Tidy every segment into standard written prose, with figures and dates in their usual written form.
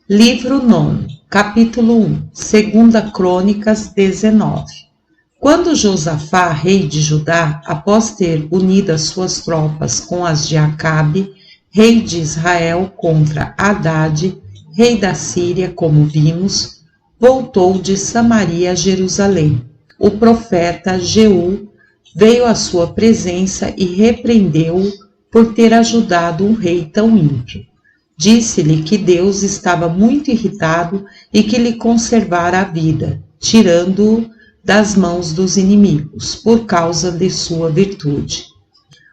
Livro 9, capítulo 1, 2 Crônicas 19. Quando Josafá, rei de Judá, após ter unido as suas tropas com as de Acabe, rei de Israel, contra Hadade, rei da Síria, como vimos, voltou de Samaria a Jerusalém. O profeta Jeú veio à sua presença e repreendeu-o por ter ajudado um rei tão ímpio. Disse-lhe que Deus estava muito irritado e que lhe conservara a vida, tirando-o das mãos dos inimigos, por causa de sua virtude.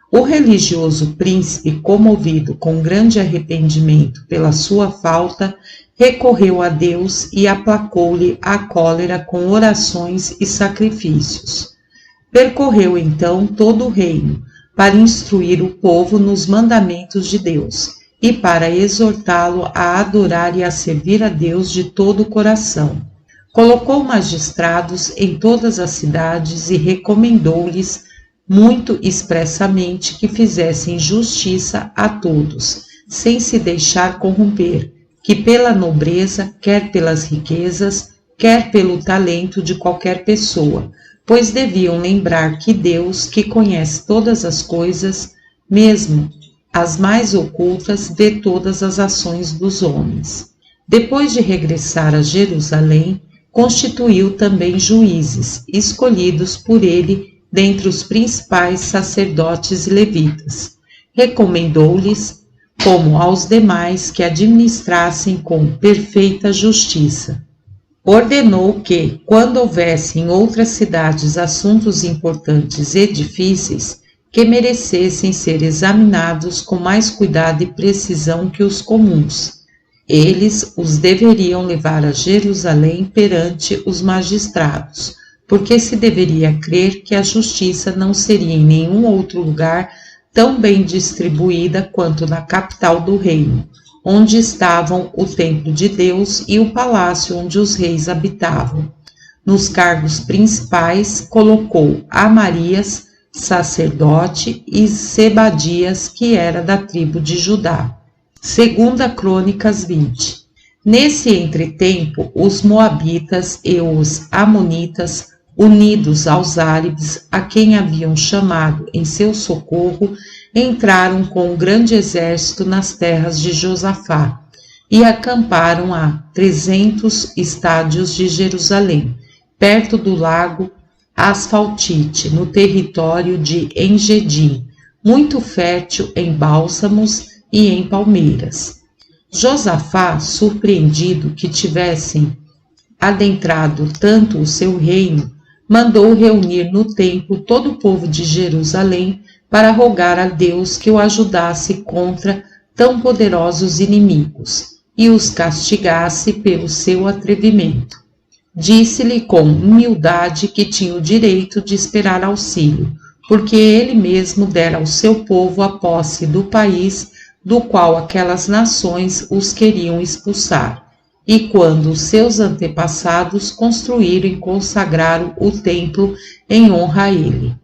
O religioso príncipe, comovido com grande arrependimento pela sua falta, recorreu a Deus e aplacou-lhe a cólera com orações e sacrifícios. Percorreu então todo o reino, para instruir o povo nos mandamentos de Deus, e para exortá-lo a adorar e a servir a Deus de todo o coração. Colocou magistrados em todas as cidades e recomendou-lhes muito expressamente que fizessem justiça a todos, sem se deixar corromper, que pela nobreza, quer pelas riquezas, quer pelo talento de qualquer pessoa, pois deviam lembrar que Deus, que conhece todas as coisas, mesmo as mais ocultas, vê todas as ações dos homens. Depois de regressar a Jerusalém, constituiu também juízes, escolhidos por ele dentre os principais sacerdotes e levitas. Recomendou-lhes, como aos demais, que administrassem com perfeita justiça. Ordenou que, quando houvesse em outras cidades assuntos importantes e difíceis, que merecessem ser examinados com mais cuidado e precisão que os comuns, eles os deveriam levar a Jerusalém perante os magistrados, porque se deveria crer que a justiça não seria em nenhum outro lugar tão bem distribuída quanto na capital do reino, onde estavam o templo de Deus e o palácio onde os reis habitavam. Nos cargos principais colocou Amarias, sacerdote, e Sebadias, que era da tribo de Judá. 2 Crônicas 20. Nesse entretempo, os moabitas e os amonitas, unidos aos árabes, a quem haviam chamado em seu socorro, entraram com um grande exército nas terras de Josafá e acamparam a 300 estádios de Jerusalém, perto do lago Asfaltite, no território de Engedim, muito fértil em bálsamos e em palmeiras. Josafá, surpreendido que tivessem adentrado tanto o seu reino, mandou reunir no templo todo o povo de Jerusalém para rogar a Deus que o ajudasse contra tão poderosos inimigos e os castigasse pelo seu atrevimento. Disse-lhe com humildade que tinha o direito de esperar auxílio, porque ele mesmo dera ao seu povo a posse do país do qual aquelas nações os queriam expulsar, e quando os seus antepassados construíram e consagraram o templo em honra a ele.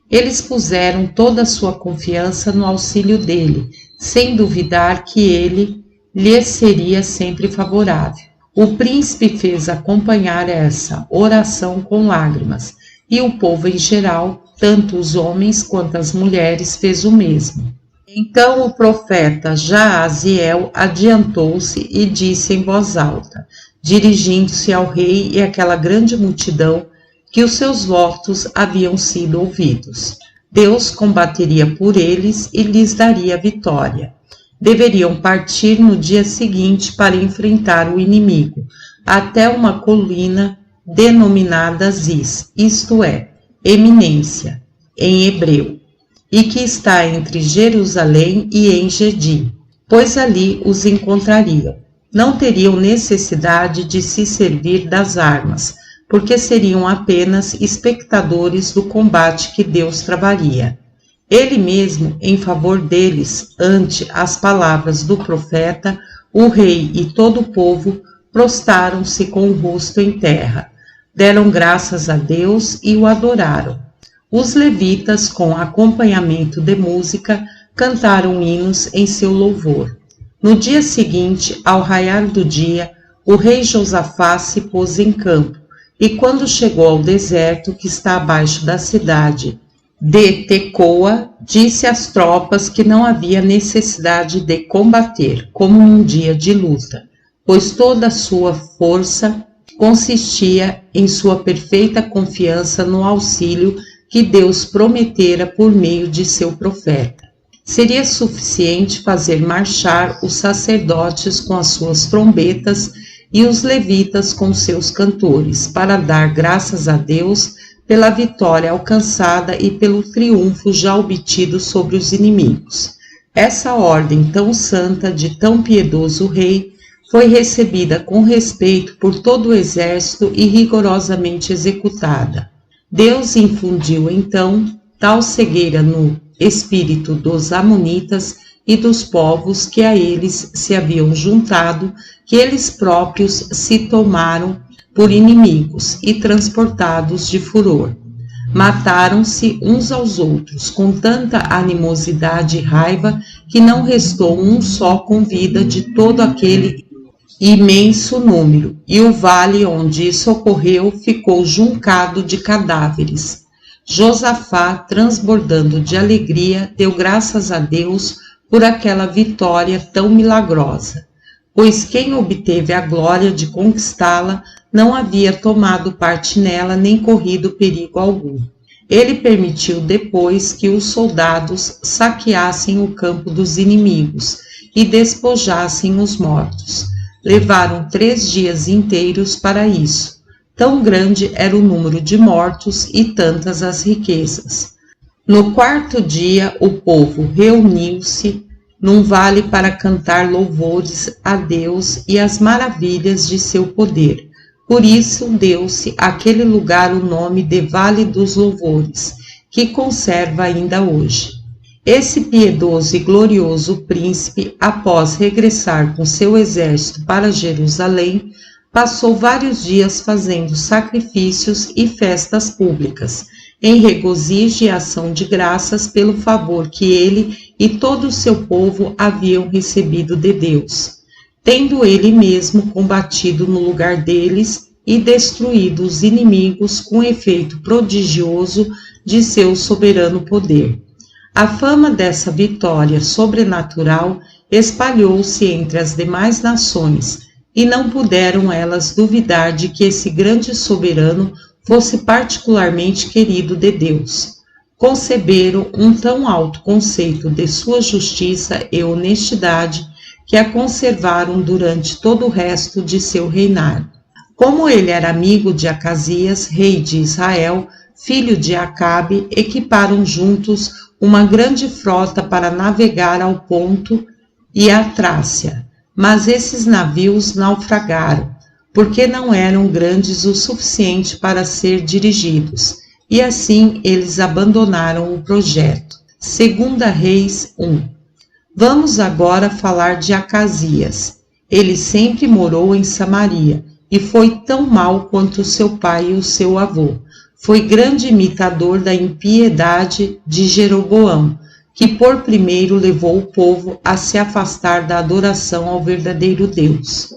Eles puseram toda a sua confiança no auxílio dele, sem duvidar que ele lhes seria sempre favorável. O príncipe fez acompanhar essa oração com lágrimas, e o povo em geral, tanto os homens quanto as mulheres, fez o mesmo. Então o profeta Jaaziel adiantou-se e disse em voz alta, dirigindo-se ao rei e àquela grande multidão, que os seus votos haviam sido ouvidos. Deus combateria por eles e lhes daria vitória. Deveriam partir no dia seguinte para enfrentar o inimigo, até uma colina denominada Ziz, isto é, eminência, em hebreu, e que está entre Jerusalém e Engedim, pois ali os encontrariam. Não teriam necessidade de se servir das armas, porque seriam apenas espectadores do combate que Deus travaria. Ele mesmo, em favor deles, ante as palavras do profeta, o rei e todo o povo prostaram-se com o rosto em terra, deram graças a Deus e o adoraram. Os levitas, com acompanhamento de música, cantaram hinos em seu louvor. No dia seguinte, ao raiar do dia, o rei Josafá se pôs em campo, e quando chegou ao deserto que está abaixo da cidade de Tecoa, disse às tropas que não havia necessidade de combater, como num dia de luta, pois toda a sua força consistia em sua perfeita confiança no auxílio que Deus prometera por meio de seu profeta. Seria suficiente fazer marchar os sacerdotes com as suas trombetas e os levitas com seus cantores, para dar graças a Deus pela vitória alcançada e pelo triunfo já obtido sobre os inimigos. Essa ordem tão santa de tão piedoso rei foi recebida com respeito por todo o exército e rigorosamente executada. Deus infundiu então tal cegueira no espírito dos amonitas e dos povos que a eles se haviam juntado, que eles próprios se tomaram por inimigos e transportados de furor. Mataram-se uns aos outros com tanta animosidade e raiva que não restou um só com vida de todo aquele imenso número, e o vale onde isso ocorreu ficou juncado de cadáveres. Josafá, transbordando de alegria, deu graças a Deus por aquela vitória tão milagrosa, pois quem obteve a glória de conquistá-la não havia tomado parte nela nem corrido perigo algum. Ele permitiu depois que os soldados saqueassem o campo dos inimigos e despojassem os mortos. Levaram 3 dias inteiros para isso. Tão grande era o número de mortos e tantas as riquezas. No 4º dia, o povo reuniu-se num vale para cantar louvores a Deus e as maravilhas de seu poder. Por isso deu-se àquele lugar o nome de Vale dos Louvores, que conserva ainda hoje. Esse piedoso e glorioso príncipe, após regressar com seu exército para Jerusalém, passou vários dias fazendo sacrifícios e festas públicas, em regozijo e ação de graças pelo favor que ele e todo o seu povo haviam recebido de Deus, tendo ele mesmo combatido no lugar deles e destruído os inimigos com efeito prodigioso de seu soberano poder. A fama dessa vitória sobrenatural espalhou-se entre as demais nações, e não puderam elas duvidar de que esse grande soberano fosse particularmente querido de Deus. Conceberam um tão alto conceito de sua justiça e honestidade que a conservaram durante todo o resto de seu reinado. Como ele era amigo de Acasias, rei de Israel, filho de Acabe, equiparam juntos uma grande frota para navegar ao Ponto e à Trácia, mas esses navios naufragaram, porque não eram grandes o suficiente para ser dirigidos, e assim eles abandonaram o projeto. 2 Reis 1. Vamos agora falar de Acasias. Ele sempre morou em Samaria, e foi tão mau quanto seu pai e o seu avô. Foi grande imitador da impiedade de Jeroboão, que por primeiro levou o povo a se afastar da adoração ao verdadeiro Deus.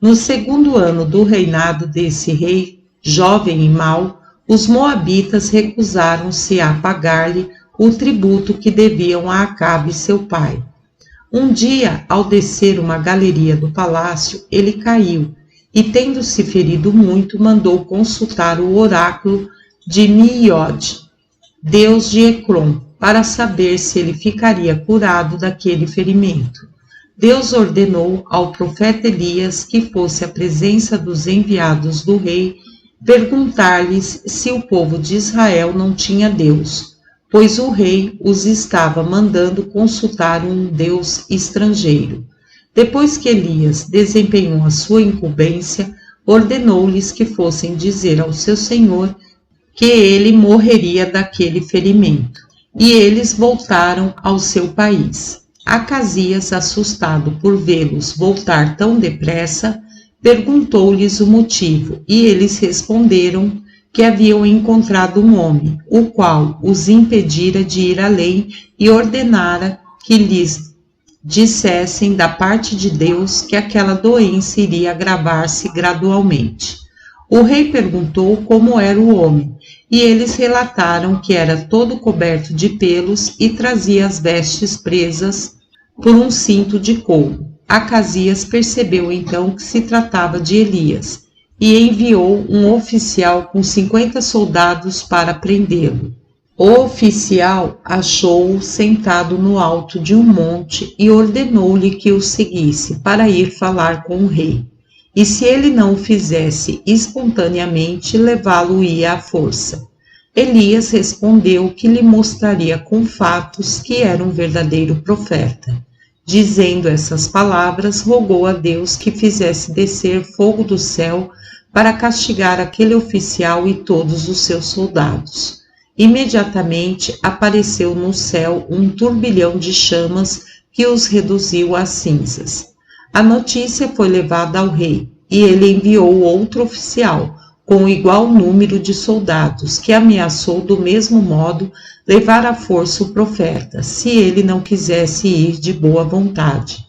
No 2º ano do reinado desse rei, jovem e mau, os moabitas recusaram-se a pagar-lhe o tributo que deviam a Acabe seu pai. Um dia, ao descer uma galeria do palácio, ele caiu e, tendo se ferido muito, mandou consultar o oráculo de Miiode, deus de Ecrom, para saber se ele ficaria curado daquele ferimento. Deus ordenou ao profeta Elias que fosse à presença dos enviados do rei perguntar-lhes se o povo de Israel não tinha Deus, pois o rei os estava mandando consultar um Deus estrangeiro. Depois que Elias desempenhou a sua incumbência, ordenou-lhes que fossem dizer ao seu senhor que ele morreria daquele ferimento. E eles voltaram ao seu país. Acasias, assustado por vê-los voltar tão depressa, perguntou-lhes o motivo, e eles responderam que haviam encontrado um homem, o qual os impedira de ir além e ordenara que lhes dissessem da parte de Deus que aquela doença iria agravar-se gradualmente. O rei perguntou como era o homem, e eles relataram que era todo coberto de pelos e trazia as vestes presas por um cinto de couro. Acasias percebeu então que se tratava de Elias, e enviou um oficial com 50 soldados para prendê-lo. O oficial achou-o sentado no alto de um monte e ordenou-lhe que o seguisse para ir falar com o rei. E se ele não o fizesse espontaneamente, levá-lo-ia à força. Elias respondeu que lhe mostraria com fatos que era um verdadeiro profeta. Dizendo essas palavras, rogou a Deus que fizesse descer fogo do céu para castigar aquele oficial e todos os seus soldados. Imediatamente apareceu no céu um turbilhão de chamas que os reduziu a cinzas. A notícia foi levada ao rei, e ele enviou outro oficial, com igual número de soldados, que ameaçou do mesmo modo levar à força o profeta, se ele não quisesse ir de boa vontade.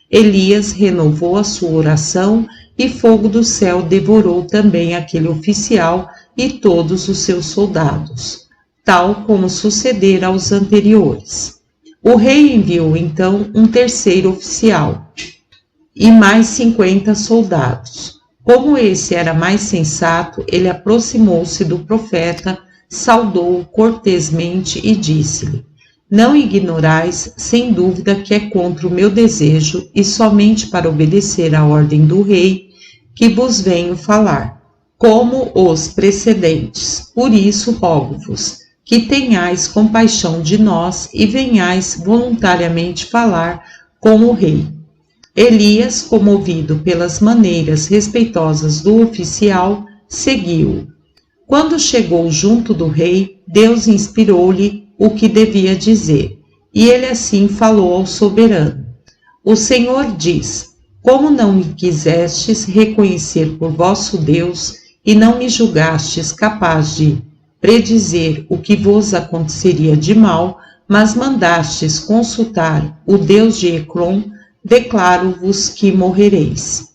Elias renovou a sua oração, e fogo do céu devorou também aquele oficial e todos os seus soldados, tal como sucedera aos anteriores. O rei enviou então um terceiro oficial e mais 50 soldados. Como esse era mais sensato, ele aproximou-se do profeta, saudou-o cortesmente e disse-lhe: Não ignorais, sem dúvida, que é contra o meu desejo e somente para obedecer à ordem do rei que vos venho falar, como os precedentes. Por isso rogo-vos que tenhais compaixão de nós e venhais voluntariamente falar com o rei. Elias, comovido pelas maneiras respeitosas do oficial, seguiu-o. Quando chegou junto do rei, Deus inspirou-lhe o que devia dizer, e ele assim falou ao soberano: O Senhor diz: Como não me quisestes reconhecer por vosso Deus e não me julgastes capaz de predizer o que vos aconteceria de mal, mas mandastes consultar o Deus de Ecrom, declaro-vos que morrereis.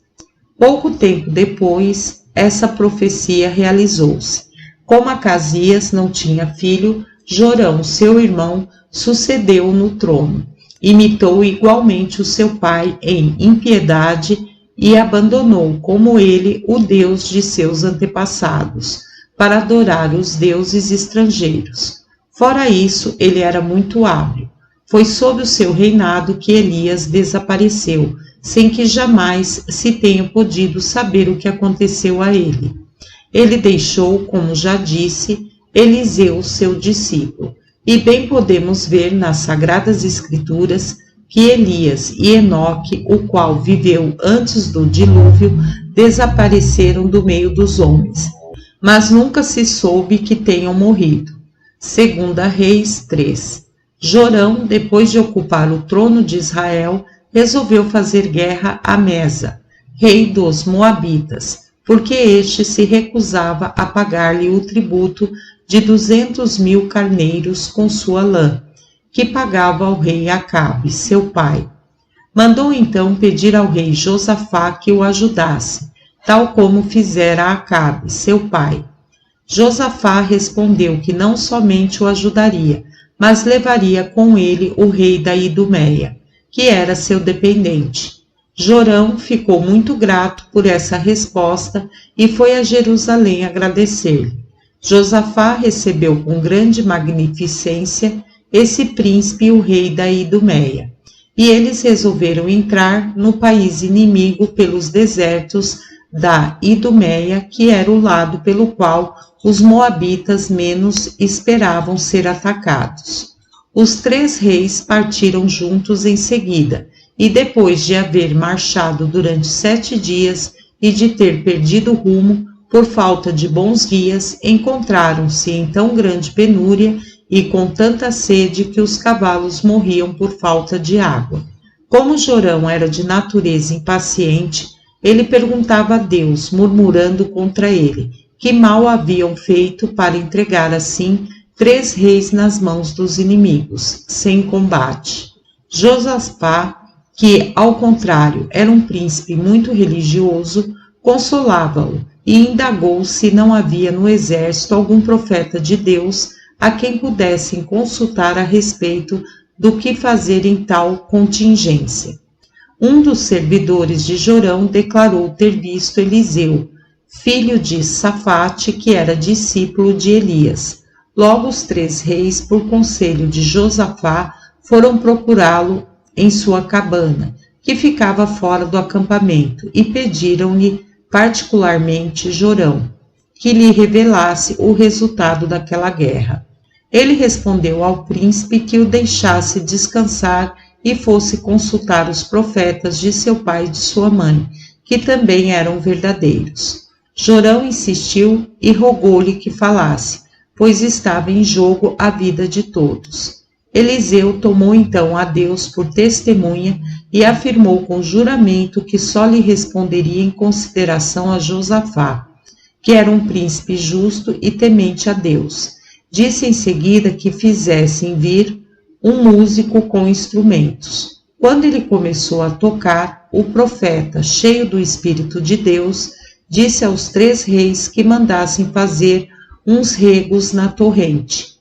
Pouco tempo depois, essa profecia realizou-se. Como Acasias não tinha filho, Jorão, seu irmão, sucedeu no trono. Imitou igualmente o seu pai em impiedade e abandonou, como ele, o Deus de seus antepassados, para adorar os deuses estrangeiros. Fora isso, ele era muito hábil. Foi sob o seu reinado que Elias desapareceu, sem que jamais se tenha podido saber o que aconteceu a ele. Ele deixou, como já disse, Eliseu, seu discípulo, e bem podemos ver nas Sagradas Escrituras que Elias e Enoque, o qual viveu antes do dilúvio, desapareceram do meio dos homens, mas nunca se soube que tenham morrido. 2 Reis 3. Jorão, depois de ocupar o trono de Israel, resolveu fazer guerra a Mesa, rei dos Moabitas, porque este se recusava a pagar-lhe o tributo de 200.000 carneiros com sua lã, que pagava ao rei Acabe, seu pai. Mandou então pedir ao rei Josafá que o ajudasse, tal como fizera Acabe, seu pai. Josafá respondeu que não somente o ajudaria, mas levaria com ele o rei da Idumeia, que era seu dependente. Jorão ficou muito grato por essa resposta e foi a Jerusalém agradecer-lhe. Josafá recebeu com grande magnificência esse príncipe e o rei da Idumeia, e eles resolveram entrar no país inimigo pelos desertos da Idumeia, que era o lado pelo qual os moabitas menos esperavam ser atacados. Os 3 reis partiram juntos em seguida, e depois de haver marchado durante 7 dias e de ter perdido o rumo por falta de bons guias, encontraram-se em tão grande penúria e com tanta sede que os cavalos morriam por falta de água. Como Jorão era de natureza impaciente, ele perguntava a Deus, murmurando contra ele, que mal haviam feito para entregar assim 3 reis nas mãos dos inimigos, sem combate. Josafá que, ao contrário, era um príncipe muito religioso, consolava-o e indagou se não havia no exército algum profeta de Deus a quem pudessem consultar a respeito do que fazer em tal contingência. Um dos servidores de Jorão declarou ter visto Eliseu, filho de Safate, que era discípulo de Elias. Logo os 3 reis, por conselho de Josafá, foram procurá-lo em sua cabana, que ficava fora do acampamento, e pediram-lhe particularmente Jorão, que lhe revelasse o resultado daquela guerra. Ele respondeu ao príncipe que o deixasse descansar e fosse consultar os profetas de seu pai e de sua mãe, que também eram verdadeiros. Jorão insistiu e rogou-lhe que falasse, pois estava em jogo a vida de todos. Eliseu tomou então a Deus por testemunha e afirmou com juramento que só lhe responderia em consideração a Josafá, que era um príncipe justo e temente a Deus. Disse em seguida que fizessem vir um músico com instrumentos. Quando ele começou a tocar, o profeta, cheio do Espírito de Deus, disse aos 3 reis que mandassem fazer uns regos na torrente.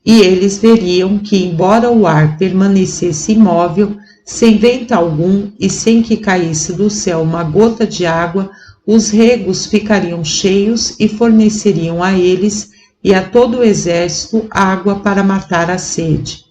E eles veriam que, embora o ar permanecesse imóvel, sem vento algum e sem que caísse do céu uma gota de água, os regos ficariam cheios e forneceriam a eles e a todo o exército água para matar a sede.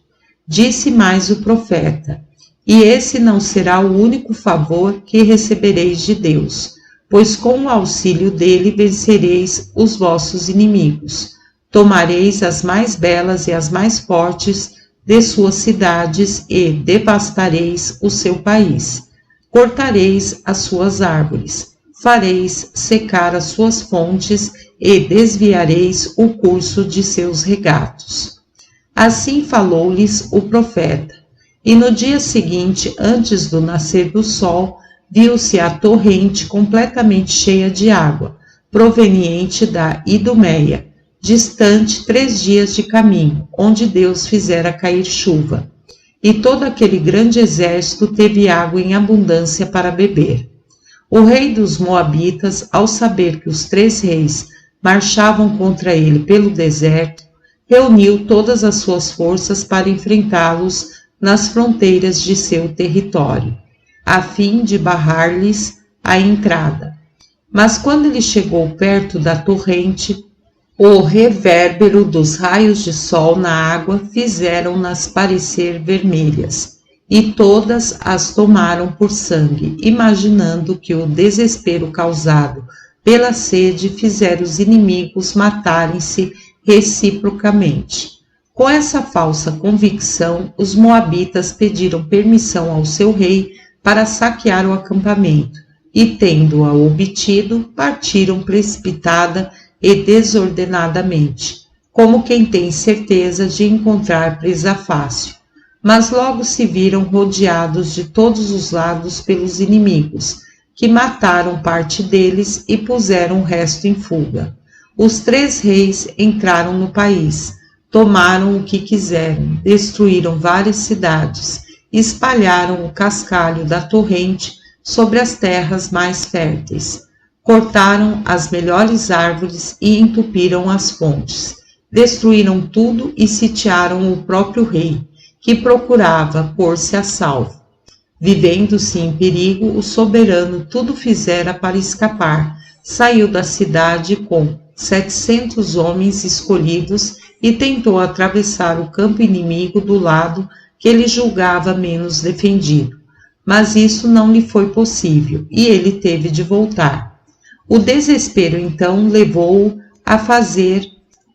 Disse mais o profeta: e esse não será o único favor que recebereis de Deus, pois com o auxílio dele vencereis os vossos inimigos. Tomareis as mais belas e as mais fortes de suas cidades e devastareis o seu país. Cortareis as suas árvores, fareis secar as suas fontes e desviareis o curso de seus regatos. Assim falou-lhes o profeta. E no dia seguinte, antes do nascer do sol, viu-se a torrente completamente cheia de água, proveniente da Idumeia, distante 3 dias de caminho, onde Deus fizera cair chuva. E todo aquele grande exército teve água em abundância para beber. O rei dos Moabitas, ao saber que os 3 reis marchavam contra ele pelo deserto, reuniu todas as suas forças para enfrentá-los nas fronteiras de seu território, a fim de barrar-lhes a entrada. Mas quando ele chegou perto da torrente, o revérbero dos raios de sol na água fizeram-nas parecer vermelhas, e todas as tomaram por sangue, imaginando que o desespero causado pela sede fizera os inimigos matarem-se reciprocamente. Com essa falsa convicção, os moabitas pediram permissão ao seu rei para saquear o acampamento, e tendo-a obtido, partiram precipitada e desordenadamente, como quem tem certeza de encontrar presa fácil. Mas logo se viram rodeados de todos os lados pelos inimigos, que mataram parte deles e puseram o resto em fuga. Os 3 reis entraram no país, tomaram o que quiseram, destruíram várias cidades, espalharam o cascalho da torrente sobre as terras mais férteis, cortaram as melhores árvores e entupiram as fontes, destruíram tudo e sitiaram o próprio rei, que procurava pôr-se a salvo. Vivendo-se em perigo, o soberano tudo fizera para escapar, saiu da cidade com 700 homens escolhidos e tentou atravessar o campo inimigo do lado que ele julgava menos defendido. Mas isso não lhe foi possível e ele teve de voltar. O desespero então levou-o a fazer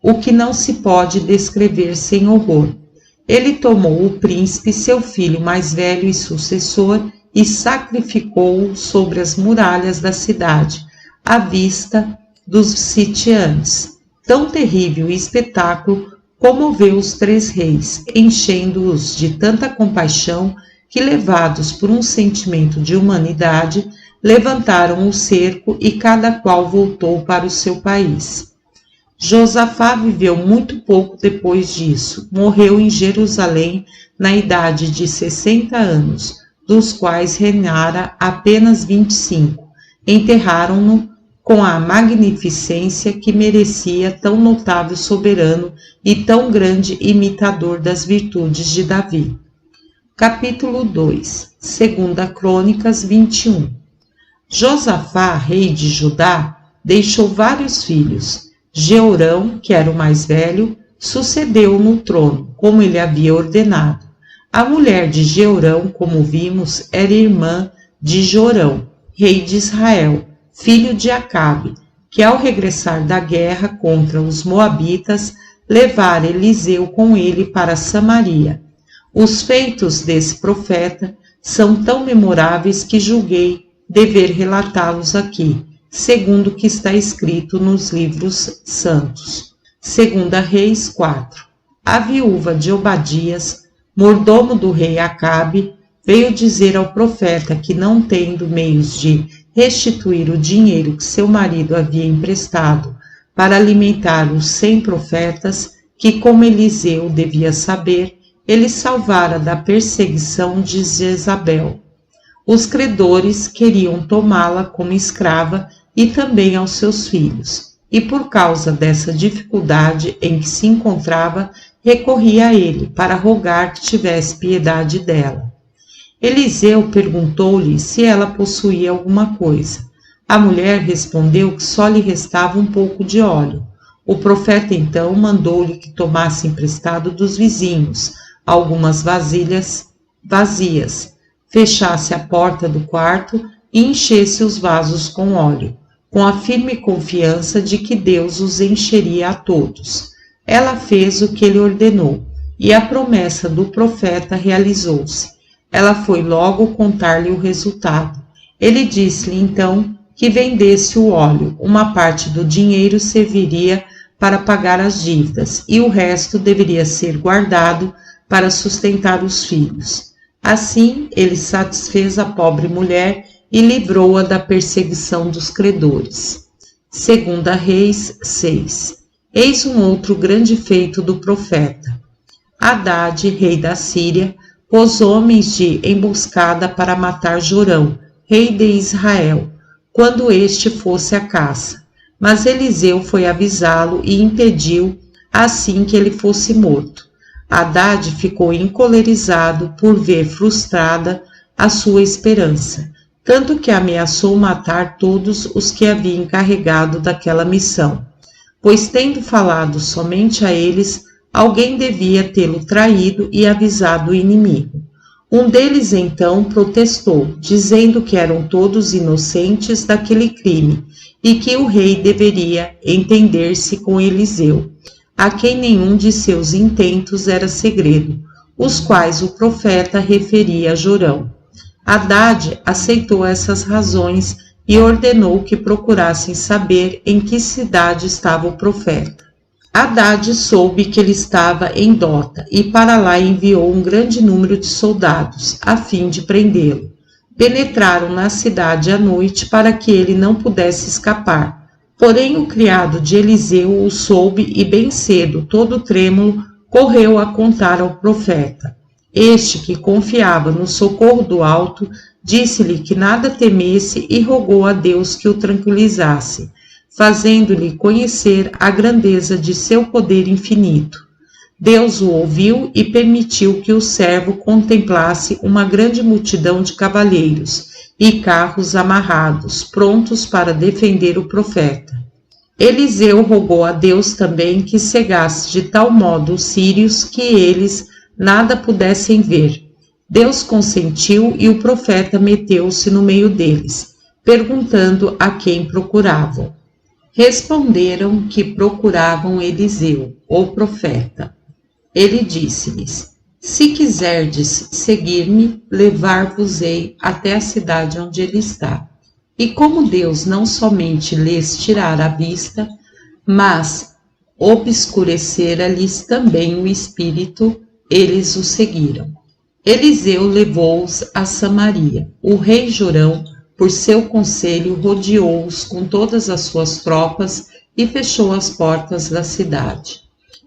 o que não se pode descrever sem horror. Ele tomou o príncipe, seu filho mais velho e sucessor, e sacrificou-o sobre as muralhas da cidade, à vista dos sitiantes. Tão terrível espetáculo comoveu os 3 reis, enchendo-os de tanta compaixão que, levados por um sentimento de humanidade, levantaram o cerco e cada qual voltou para o seu país. Josafá viveu muito pouco depois disso. Morreu em Jerusalém na idade de 60 anos, dos quais reinara apenas 25. Enterraram-no com a magnificência que merecia tão notável soberano e tão grande imitador das virtudes de Davi. Capítulo 2. 2 Crônicas 21. Josafá, rei de Judá, deixou vários filhos. Jeorão, que era o mais velho, sucedeu no trono, como ele havia ordenado. A mulher de Jeorão, como vimos, era irmã de Jorão, rei de Israel, filho de Acabe, que ao regressar da guerra contra os moabitas, levara Eliseu com ele para Samaria. Os feitos desse profeta são tão memoráveis que julguei dever relatá-los aqui, segundo o que está escrito nos livros santos. 2 Reis 4. A viúva de Obadias, mordomo do rei Acabe, veio dizer ao profeta que, não tendo meios de restituir o dinheiro que seu marido havia emprestado para alimentar os 100 profetas, que, como Eliseu devia saber, ele salvara da perseguição de Jezabel. Os credores queriam tomá-la como escrava e também aos seus filhos, e por causa dessa dificuldade em que se encontrava, recorria a ele para rogar que tivesse piedade dela. Eliseu perguntou-lhe se ela possuía alguma coisa. A mulher respondeu que só lhe restava um pouco de óleo. O profeta então mandou-lhe que tomasse emprestado dos vizinhos algumas vasilhas vazias, fechasse a porta do quarto e enchesse os vasos com óleo, com a firme confiança de que Deus os encheria a todos. Ela fez o que ele ordenou, e a promessa do profeta realizou-se. Ela foi logo contar-lhe o resultado. Ele disse-lhe então que vendesse o óleo, uma parte do dinheiro serviria para pagar as dívidas, e o resto deveria ser guardado para sustentar os filhos. Assim, ele satisfez a pobre mulher e livrou-a da perseguição dos credores. 2 Reis 6. Eis um outro grande feito do profeta. Hadade, rei da Síria, pôs homens de emboscada para matar Jorão, rei de Israel, quando este fosse à caça. Mas Eliseu foi avisá-lo e impediu, assim que ele fosse morto. Hadade ficou encolerizado por ver frustrada a sua esperança, tanto que ameaçou matar todos os que havia encarregado daquela missão, pois, tendo falado somente a eles, alguém devia tê-lo traído e avisado o inimigo. Um deles então protestou, dizendo que eram todos inocentes daquele crime e que o rei deveria entender-se com Eliseu, a quem nenhum de seus intentos era segredo, os quais o profeta referia a Jorão. Hadade aceitou essas razões e ordenou que procurassem saber em que cidade estava o profeta. Hadade soube que ele estava em Dota e para lá enviou um grande número de soldados, a fim de prendê-lo. Penetraram na cidade à noite para que ele não pudesse escapar. Porém o criado de Eliseu o soube e bem cedo, todo trêmulo, correu a contar ao profeta. Este, que confiava no socorro do alto, disse-lhe que nada temesse e rogou a Deus que o tranquilizasse, fazendo-lhe conhecer a grandeza de seu poder infinito. Deus o ouviu e permitiu que o servo contemplasse uma grande multidão de cavaleiros e carros amarrados, prontos para defender o profeta. Eliseu rogou a Deus também que cegasse de tal modo os sírios que eles nada pudessem ver. Deus consentiu e o profeta meteu-se no meio deles, perguntando a quem procuravam. Responderam que procuravam Eliseu, o profeta. Ele disse-lhes: se quiserdes seguir-me, levar-vos-ei até a cidade onde ele está. E como Deus não somente lhes tirara a vista, mas obscurecera-lhes também o espírito, eles o seguiram. Eliseu levou-os a Samaria. O rei Jorão, por seu conselho, rodeou-os com todas as suas tropas e fechou as portas da cidade.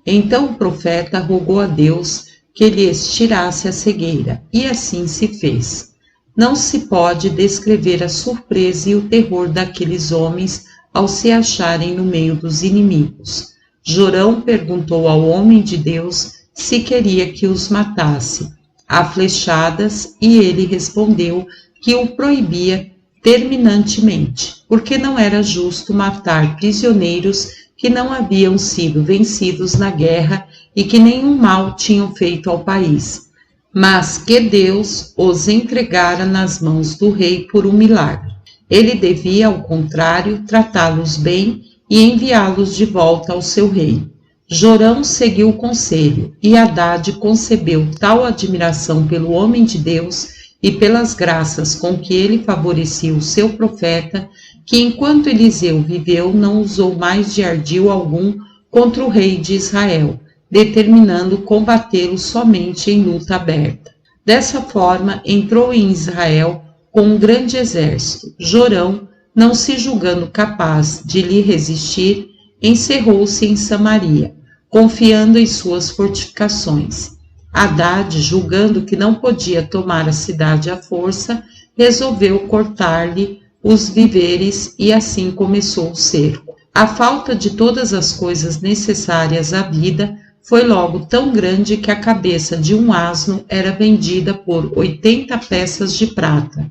Então o profeta rogou a Deus que lhes tirasse a cegueira, e assim se fez. Não se pode descrever a surpresa e o terror daqueles homens ao se acharem no meio dos inimigos. Jorão perguntou ao homem de Deus se queria que os matasse a flechadas, e ele respondeu que o proibia terminantemente, porque não era justo matar prisioneiros que não haviam sido vencidos na guerra e que nenhum mal tinham feito ao país, mas que Deus os entregara nas mãos do rei por um milagre. Ele devia, ao contrário, tratá-los bem e enviá-los de volta ao seu rei. Jorão seguiu o conselho, e Hadade concebeu tal admiração pelo homem de Deus e pelas graças com que ele favorecia o seu profeta, que enquanto Eliseu viveu não usou mais de ardil algum contra o rei de Israel, determinando combatê-lo somente em luta aberta. Dessa forma, entrou em Israel com um grande exército. Jorão, não se julgando capaz de lhe resistir, encerrou-se em Samaria, confiando em suas fortificações. Hadade, julgando que não podia tomar a cidade à força, resolveu cortar-lhe os víveres e assim começou o cerco. A falta de todas as coisas necessárias à vida foi logo tão grande que a cabeça de um asno era vendida por 80 peças de prata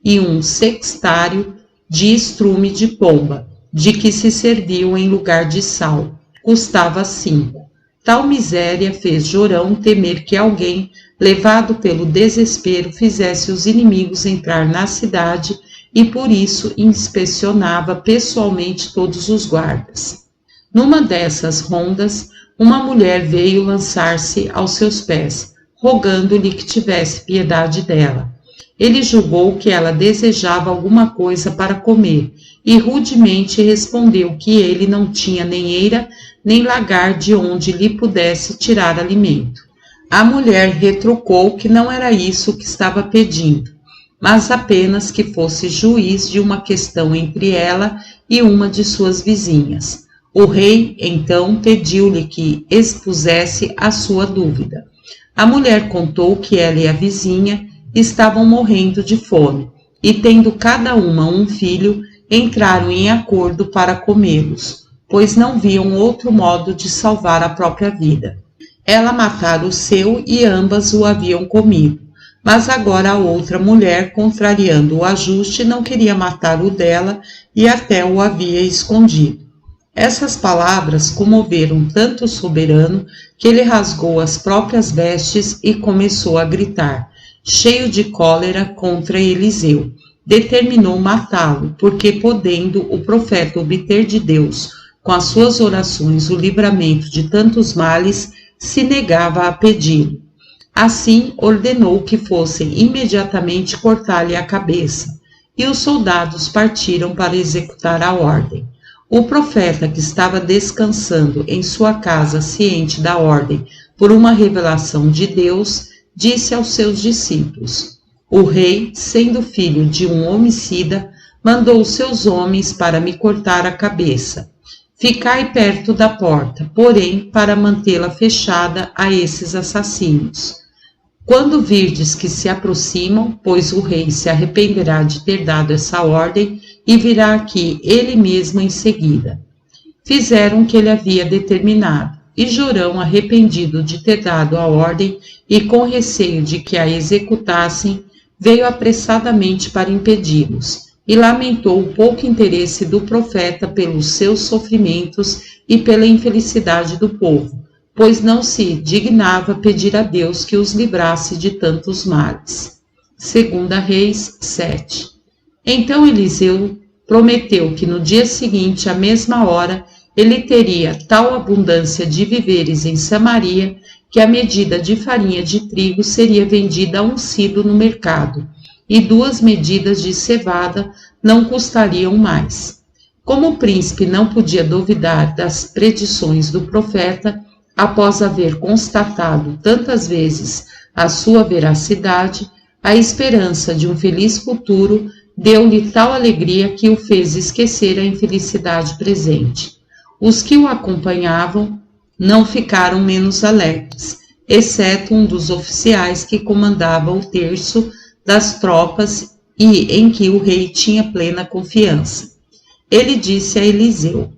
e um sextário de estrume de pomba, de que se serviam em lugar de sal, custava 5. Tal miséria fez Jorão temer que alguém, levado pelo desespero, fizesse os inimigos entrar na cidade e por isso inspecionava pessoalmente todos os guardas. Numa dessas rondas, uma mulher veio lançar-se aos seus pés, rogando-lhe que tivesse piedade dela. Ele julgou que ela desejava alguma coisa para comer e rudemente respondeu que ele não tinha nem eira nem lagar de onde lhe pudesse tirar alimento. A mulher retrucou que não era isso que estava pedindo, mas apenas que fosse juiz de uma questão entre ela e uma de suas vizinhas. O rei, então, pediu-lhe que expusesse a sua dúvida. A mulher contou que ela e a vizinha estavam morrendo de fome e, tendo cada uma um filho, entraram em acordo para comê-los, pois não viam outro modo de salvar a própria vida. Ela matara o seu e ambas o haviam comido, mas agora a outra mulher, contrariando o ajuste, não queria matar o dela e até o havia escondido. Essas palavras comoveram tanto o soberano que ele rasgou as próprias vestes e começou a gritar, cheio de cólera contra Eliseu. Determinou matá-lo, porque podendo o profeta obter de Deus, com as suas orações, o livramento de tantos males, se negava a pedi-lo. Assim, ordenou que fossem imediatamente cortar-lhe a cabeça, e os soldados partiram para executar a ordem. O profeta, que estava descansando em sua casa, ciente da ordem por uma revelação de Deus, disse aos seus discípulos: o rei, sendo filho de um homicida, mandou seus homens para me cortar a cabeça. Ficai perto da porta, porém, para mantê-la fechada a esses assassinos. Quando virdes que se aproximam, pois o rei se arrependerá de ter dado essa ordem e virá aqui ele mesmo em seguida. Fizeram o que ele havia determinado, e Jorão, arrependido de ter dado a ordem e com receio de que a executassem, veio apressadamente para impedi-los, e lamentou o pouco interesse do profeta pelos seus sofrimentos e pela infelicidade do povo, pois não se dignava pedir a Deus que os livrasse de tantos males. 2 Reis 7. Então Eliseu prometeu que no dia seguinte, à mesma hora, ele teria tal abundância de víveres em Samaria que a medida de farinha de trigo seria vendida a um sido no mercado, e 2 medidas de cevada não custariam mais. Como o príncipe não podia duvidar das predições do profeta, após haver constatado tantas vezes a sua veracidade, a esperança de um feliz futuro deu-lhe tal alegria que o fez esquecer a infelicidade presente. Os que o acompanhavam não ficaram menos alegres, exceto um dos oficiais que comandava o terço das tropas e em que o rei tinha plena confiança. Ele disse a Eliseu: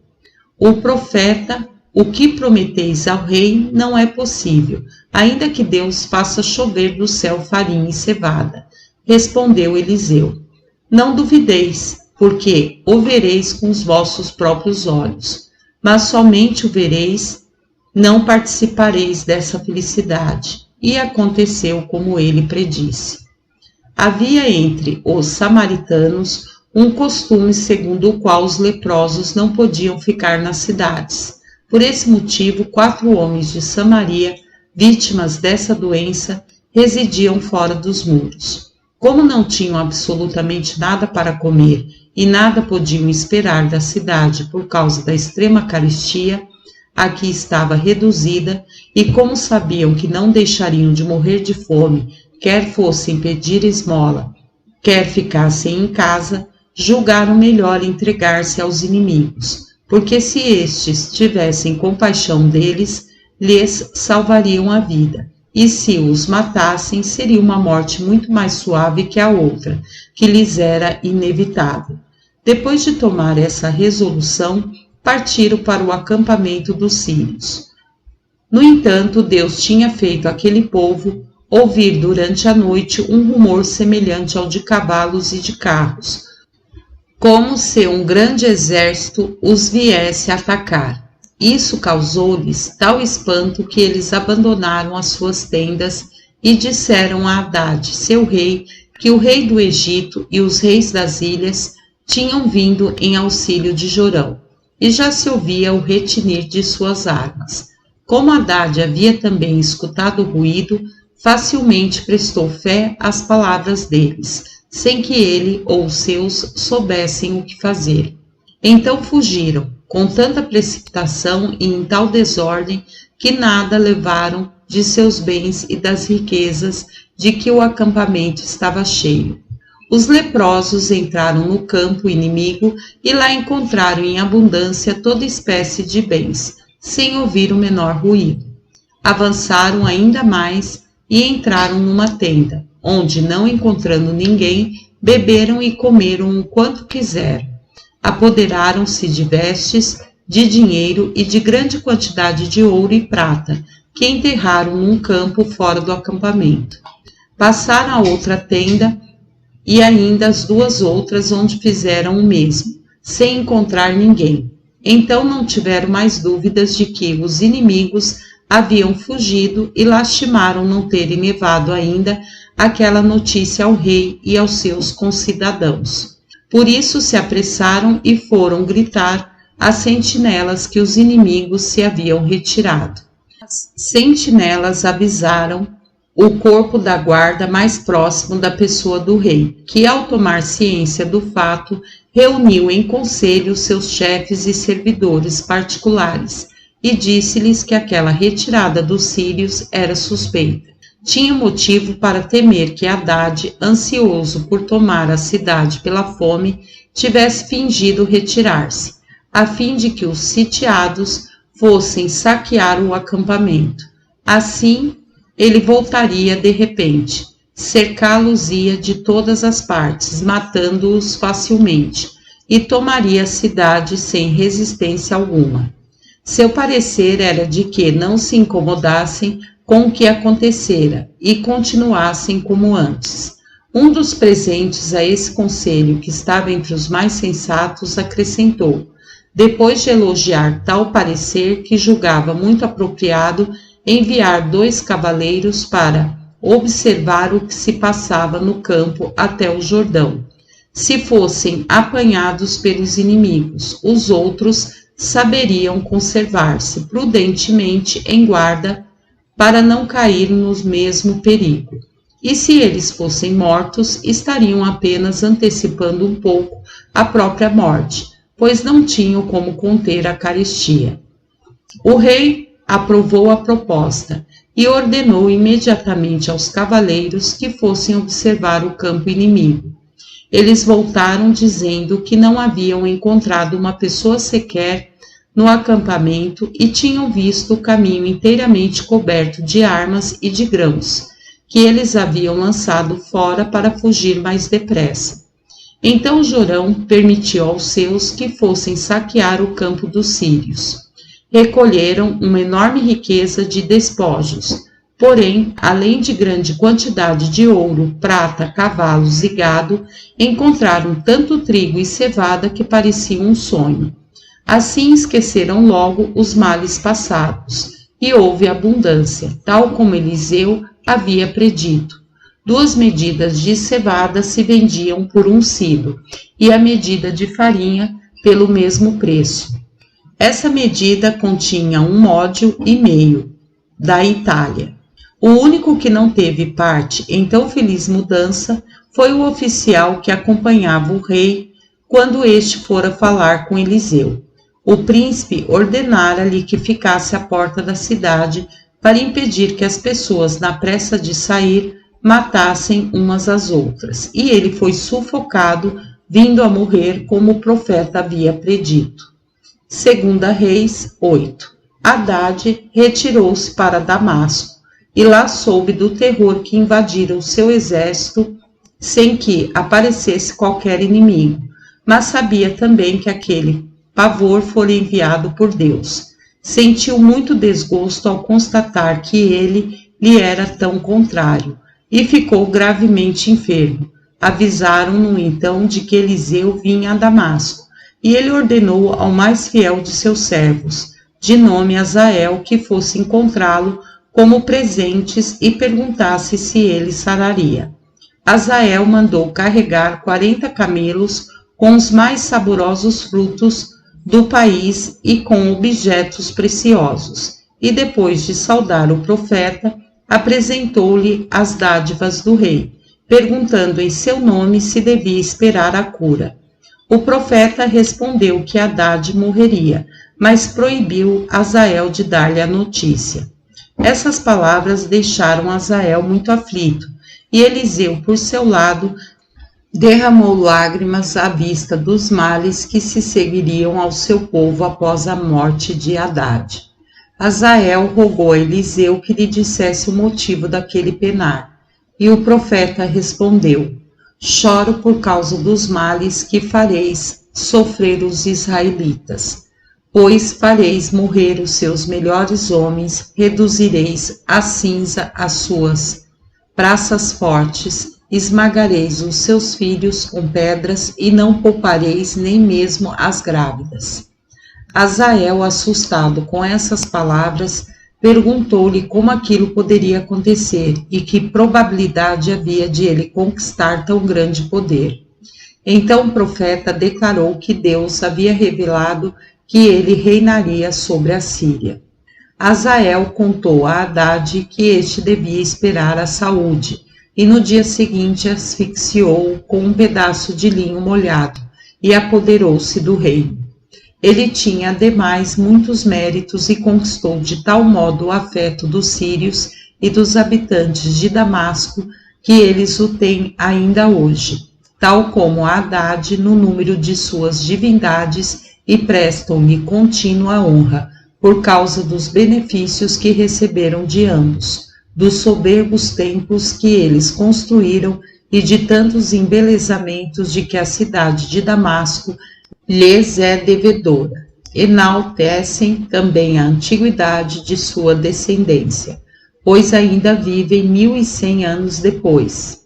o profeta, o que prometeis ao rei não é possível, ainda que Deus faça chover do céu farinha e cevada. Respondeu Eliseu: não duvideis, porque o vereis com os vossos próprios olhos, mas somente o vereis, não participareis dessa felicidade. E aconteceu como ele predisse. Havia entre os samaritanos um costume segundo o qual os leprosos não podiam ficar nas cidades. Por esse motivo, 4 homens de Samaria, vítimas dessa doença, residiam fora dos muros. Como não tinham absolutamente nada para comer e nada podiam esperar da cidade por causa da extrema carestia a que estava reduzida, e como sabiam que não deixariam de morrer de fome, quer fossem pedir esmola, quer ficassem em casa, julgaram melhor entregar-se aos inimigos, porque se estes tivessem compaixão deles, lhes salvariam a vida, e se os matassem, seria uma morte muito mais suave que a outra, que lhes era inevitável. Depois de tomar essa resolução, partiram para o acampamento dos sírios. No entanto, Deus tinha feito aquele povo ouvir durante a noite um rumor semelhante ao de cavalos e de carros, como se um grande exército os viesse atacar. Isso causou-lhes tal espanto que eles abandonaram as suas tendas e disseram a Haddad, seu rei, que o rei do Egito e os reis das ilhas tinham vindo em auxílio de Jorão, e já se ouvia o retinir de suas armas. Como Haddad havia também escutado o ruído, facilmente prestou fé às palavras deles, sem que ele ou os seus soubessem o que fazer. Então fugiram, com tanta precipitação e em tal desordem, que nada levaram de seus bens e das riquezas de que o acampamento estava cheio. Os leprosos entraram no campo inimigo e lá encontraram em abundância toda espécie de bens, sem ouvir o menor ruído. Avançaram ainda mais e entraram numa tenda, onde, não encontrando ninguém, beberam e comeram o quanto quiseram. Apoderaram-se de vestes, de dinheiro e de grande quantidade de ouro e prata, que enterraram num campo fora do acampamento. Passaram a outra tenda e ainda as 2 outras onde fizeram o mesmo, sem encontrar ninguém. Então não tiveram mais dúvidas de que os inimigos haviam fugido e lastimaram não terem levado ainda aquela notícia ao rei e aos seus concidadãos. Por isso se apressaram e foram gritar às sentinelas que os inimigos se haviam retirado. As sentinelas avisaram o corpo da guarda mais próximo da pessoa do rei, que, ao tomar ciência do fato, reuniu em conselho seus chefes e servidores particulares e disse-lhes que aquela retirada dos sírios era suspeita. Tinha motivo para temer que Haddad, ansioso por tomar a cidade pela fome, tivesse fingido retirar-se, a fim de que os sitiados fossem saquear o acampamento. Assim, ele voltaria de repente, cercá-los-ia de todas as partes, matando-os facilmente, e tomaria a cidade sem resistência alguma. Seu parecer era de que não se incomodassem com o que acontecera e continuassem como antes. Um dos presentes a esse conselho, que estava entre os mais sensatos, acrescentou, depois de elogiar tal parecer que julgava muito apropriado enviar 2 cavaleiros para observar o que se passava no campo até o Jordão. Se fossem apanhados pelos inimigos, os outros saberiam conservar-se prudentemente em guarda para não cair no mesmo perigo. E se eles fossem mortos, estariam apenas antecipando um pouco a própria morte, pois não tinham como conter a carestia. O rei aprovou a proposta e ordenou imediatamente aos cavaleiros que fossem observar o campo inimigo. Eles voltaram dizendo que não haviam encontrado uma pessoa sequer no acampamento e tinham visto o caminho inteiramente coberto de armas e de grãos, que eles haviam lançado fora para fugir mais depressa. Então Jorão permitiu aos seus que fossem saquear o campo dos sírios. Recolheram uma enorme riqueza de despojos, porém, além de grande quantidade de ouro, prata, cavalos e gado, encontraram tanto trigo e cevada que parecia um sonho. Assim esqueceram logo os males passados, e houve abundância, tal como Eliseu havia predito. 2 medidas de cevada se vendiam por 1 silo, e a medida de farinha pelo mesmo preço. Essa medida continha 1 módio e meio da Itália. O único que não teve parte em tão feliz mudança foi o oficial que acompanhava o rei quando este fora falar com Eliseu. O príncipe ordenara-lhe que ficasse à porta da cidade para impedir que as pessoas, na pressa de sair, matassem umas às outras, e ele foi sufocado, vindo a morrer como o profeta havia predito. 2 Reis 8. Haddad retirou-se para Damasco, e lá soube do terror que invadira o seu exército sem que aparecesse qualquer inimigo, mas sabia também que aquele pavor fora enviado por Deus. Sentiu muito desgosto ao constatar que ele lhe era tão contrário, e ficou gravemente enfermo. Avisaram-no então de que Eliseu vinha a Damasco, e ele ordenou ao mais fiel de seus servos, de nome Azael, que fosse encontrá-lo como presentes e perguntasse se ele sararia. Azael mandou carregar 40 camelos com os mais saborosos frutos do país e com objetos preciosos, e depois de saudar o profeta, apresentou-lhe as dádivas do rei, perguntando em seu nome se devia esperar a cura. O profeta respondeu que Haddad morreria, mas proibiu Azael de dar-lhe a notícia. Essas palavras deixaram Azael muito aflito, e Eliseu, por seu lado, derramou lágrimas à vista dos males que se seguiriam ao seu povo após a morte de Haddad. Azael rogou a Eliseu que lhe dissesse o motivo daquele penar, e o profeta respondeu: choro por causa dos males que fareis sofrer os israelitas. Pois fareis morrer os seus melhores homens, reduzireis a cinza as suas praças fortes, esmagareis os seus filhos com pedras e não poupareis nem mesmo as grávidas. Azael, assustado com essas palavras, perguntou-lhe como aquilo poderia acontecer e que probabilidade havia de ele conquistar tão grande poder. Então o profeta declarou que Deus havia revelado que ele reinaria sobre a Síria. Azael contou a Haddad que este devia esperar a saúde, e no dia seguinte asfixiou-o com um pedaço de linho molhado, e apoderou-se do reino. Ele tinha, ademais, muitos méritos e conquistou de tal modo o afeto dos sírios e dos habitantes de Damasco que eles o têm ainda hoje, tal como Haddad no número de suas divindades, e prestam-lhe contínua honra, por causa dos benefícios que receberam de ambos, dos soberbos templos que eles construíram e de tantos embelezamentos de que a cidade de Damasco lhes é devedora. Enaltecem também a antiguidade de sua descendência, pois ainda vivem 1100 anos depois.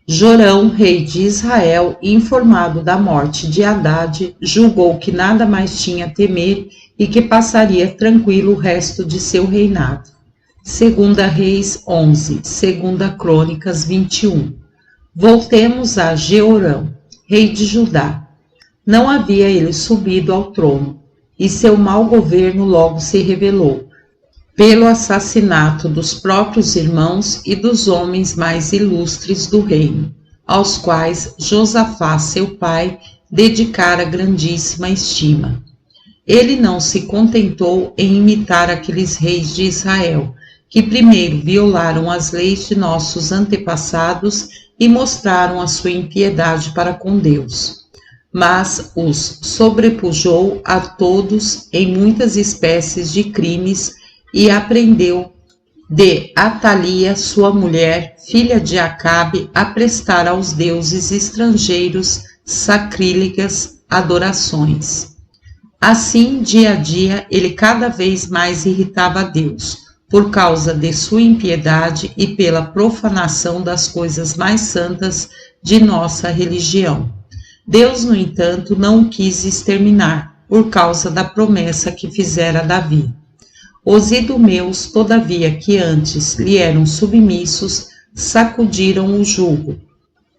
Jorão, rei de Israel, informado da morte de Haddad, julgou que nada mais tinha a temer e que passaria tranquilo o resto de seu reinado. 2 Reis 11, 2 Crônicas 21. Voltemos a Jeorão, rei de Judá. Não havia ele subido ao trono, e seu mau governo logo se revelou, pelo assassinato dos próprios irmãos e dos homens mais ilustres do reino, aos quais Josafá, seu pai, dedicara grandíssima estima. Ele não se contentou em imitar aqueles reis de Israel, que primeiro violaram as leis de nossos antepassados e mostraram a sua impiedade para com Deus, mas os sobrepujou a todos em muitas espécies de crimes e aprendeu de Atalia, sua mulher, filha de Acabe, a prestar aos deuses estrangeiros sacrílegas adorações. Assim, dia a dia, ele cada vez mais irritava a Deus, por causa de sua impiedade e pela profanação das coisas mais santas de nossa religião. Deus, no entanto, não o quis exterminar, por causa da promessa que fizera a Davi. Os idumeus, todavia, que antes lhe eram submissos, sacudiram o jugo,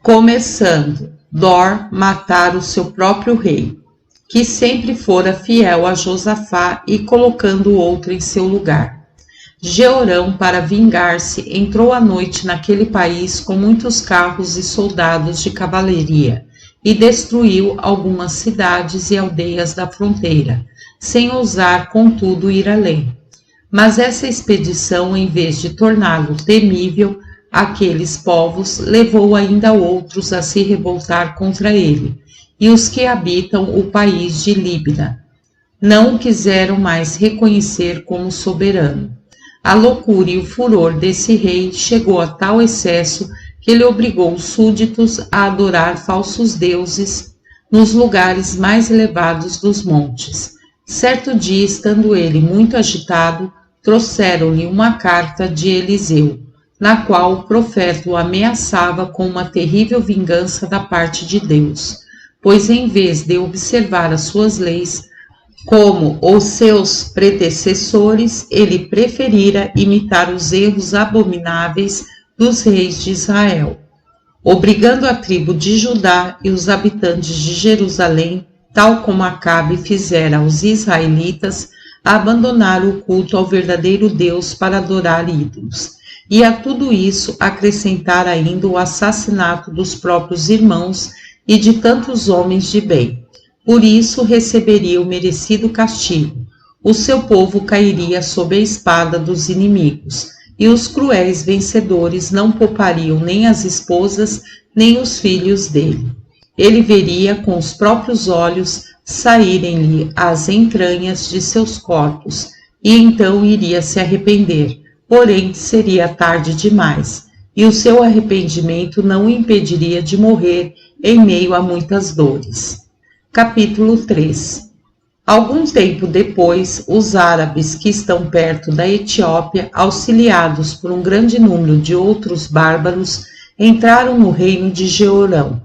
começando Dor matar o seu próprio rei, que sempre fora fiel a Josafá, e colocando outro em seu lugar. Jeorão, para vingar-se, entrou à noite naquele país com muitos carros e soldados de cavalaria, e destruiu algumas cidades e aldeias da fronteira, sem ousar, contudo, ir além. Mas essa expedição, em vez de torná-lo temível àqueles povos, levou ainda outros a se revoltar contra ele, e os que habitam o país de Líbna não o quiseram mais reconhecer como soberano. A loucura e o furor desse rei chegou a tal excesso que ele obrigou os súditos a adorar falsos deuses nos lugares mais elevados dos montes. Certo dia, estando ele muito agitado, trouxeram-lhe uma carta de Eliseu, na qual o profeta o ameaçava com uma terrível vingança da parte de Deus, pois em vez de observar as suas leis, como os seus predecessores, ele preferira imitar os erros abomináveis dos reis de Israel, obrigando a tribo de Judá e os habitantes de Jerusalém, tal como Acabe fizera aos israelitas, a abandonar o culto ao verdadeiro Deus para adorar ídolos, e a tudo isso acrescentar ainda o assassinato dos próprios irmãos e de tantos homens de bem. Por isso receberia o merecido castigo. O seu povo cairia sob a espada dos inimigos, e os cruéis vencedores não poupariam nem as esposas, nem os filhos dele. Ele veria com os próprios olhos saírem-lhe as entranhas de seus corpos, e então iria se arrepender, porém seria tarde demais, e o seu arrependimento não o impediria de morrer em meio a muitas dores. Capítulo 3. Algum tempo depois, os árabes que estão perto da Etiópia, auxiliados por um grande número de outros bárbaros, entraram no reino de Jeorão.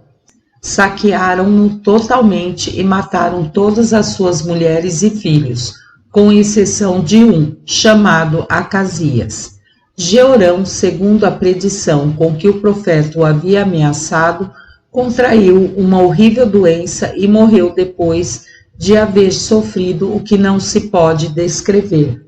Saquearam-no totalmente e mataram todas as suas mulheres e filhos, com exceção de um, chamado Acasias. Jeorão, segundo a predição com que o profeta o havia ameaçado, contraiu uma horrível doença e morreu depois de haver sofrido o que não se pode descrever.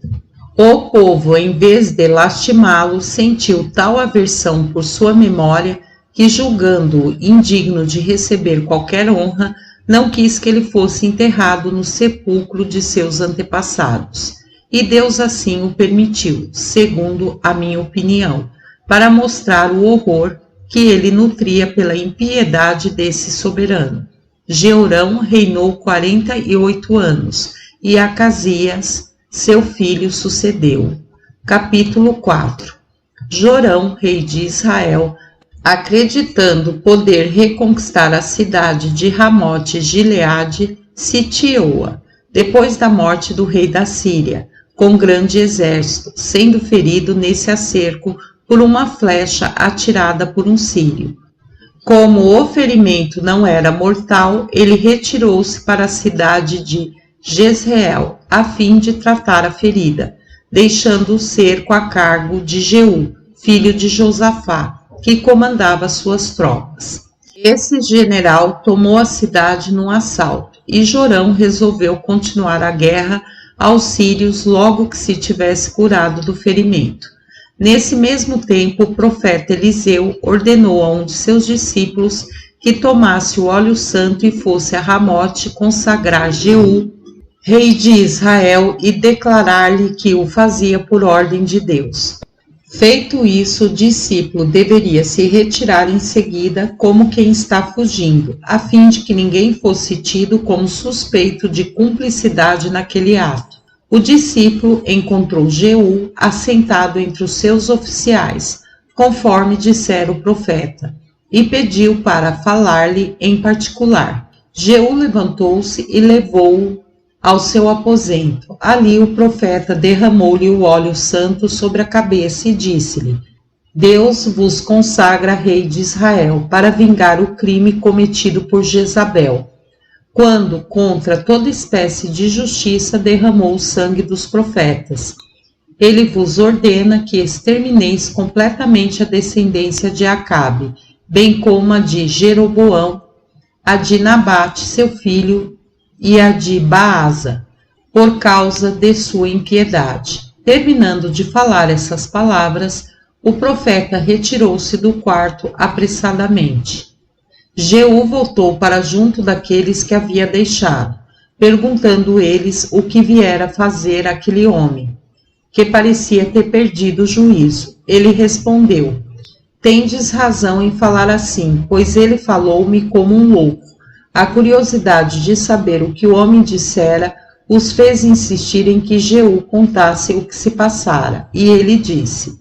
O povo, em vez de lastimá-lo, sentiu tal aversão por sua memória que, julgando-o indigno de receber qualquer honra, não quis que ele fosse enterrado no sepulcro de seus antepassados. E Deus assim o permitiu, segundo a minha opinião, para mostrar o horror que ele nutria pela impiedade desse soberano. Jeorão reinou 48 anos, e Acasias, seu filho, sucedeu. Capítulo 4. Jorão, rei de Israel, acreditando poder reconquistar a cidade de Ramote-Gileade, sitiou-a, depois da morte do rei da Síria, com grande exército, sendo ferido nesse acerco por uma flecha atirada por um sírio. Como o ferimento não era mortal, ele retirou-se para a cidade de Jezreel, a fim de tratar a ferida, deixando o cerco a cargo de Jeú, filho de Josafá, que comandava suas tropas. Esse general tomou a cidade num assalto, e Jorão resolveu continuar a guerra aos sírios logo que se tivesse curado do ferimento. Nesse mesmo tempo, o profeta Eliseu ordenou a um de seus discípulos que tomasse o óleo santo e fosse a Ramote consagrar Jeú, rei de Israel, e declarar-lhe que o fazia por ordem de Deus. Feito isso, o discípulo deveria se retirar em seguida como quem está fugindo, a fim de que ninguém fosse tido como suspeito de cumplicidade naquele ato. O discípulo encontrou Jeú assentado entre os seus oficiais, conforme dissera o profeta, e pediu para falar-lhe em particular. Jeú levantou-se e levou-o ao seu aposento. Ali o profeta derramou-lhe o óleo santo sobre a cabeça e disse-lhe: Deus vos consagra rei de Israel, para vingar o crime cometido por Jezabel, quando, contra toda espécie de justiça, derramou o sangue dos profetas. Ele vos ordena que extermineis completamente a descendência de Acabe, bem como a de Jeroboão, a de Nabate, seu filho, e a de Baasa, por causa de sua impiedade. Terminando de falar essas palavras, o profeta retirou-se do quarto apressadamente. Jeú voltou para junto daqueles que havia deixado, perguntando eles o que viera fazer aquele homem, que parecia ter perdido o juízo. Ele respondeu: Tendes razão em falar assim, pois ele falou-me como um louco. A curiosidade de saber o que o homem dissera os fez insistir em que Jeú contasse o que se passara, e ele disse: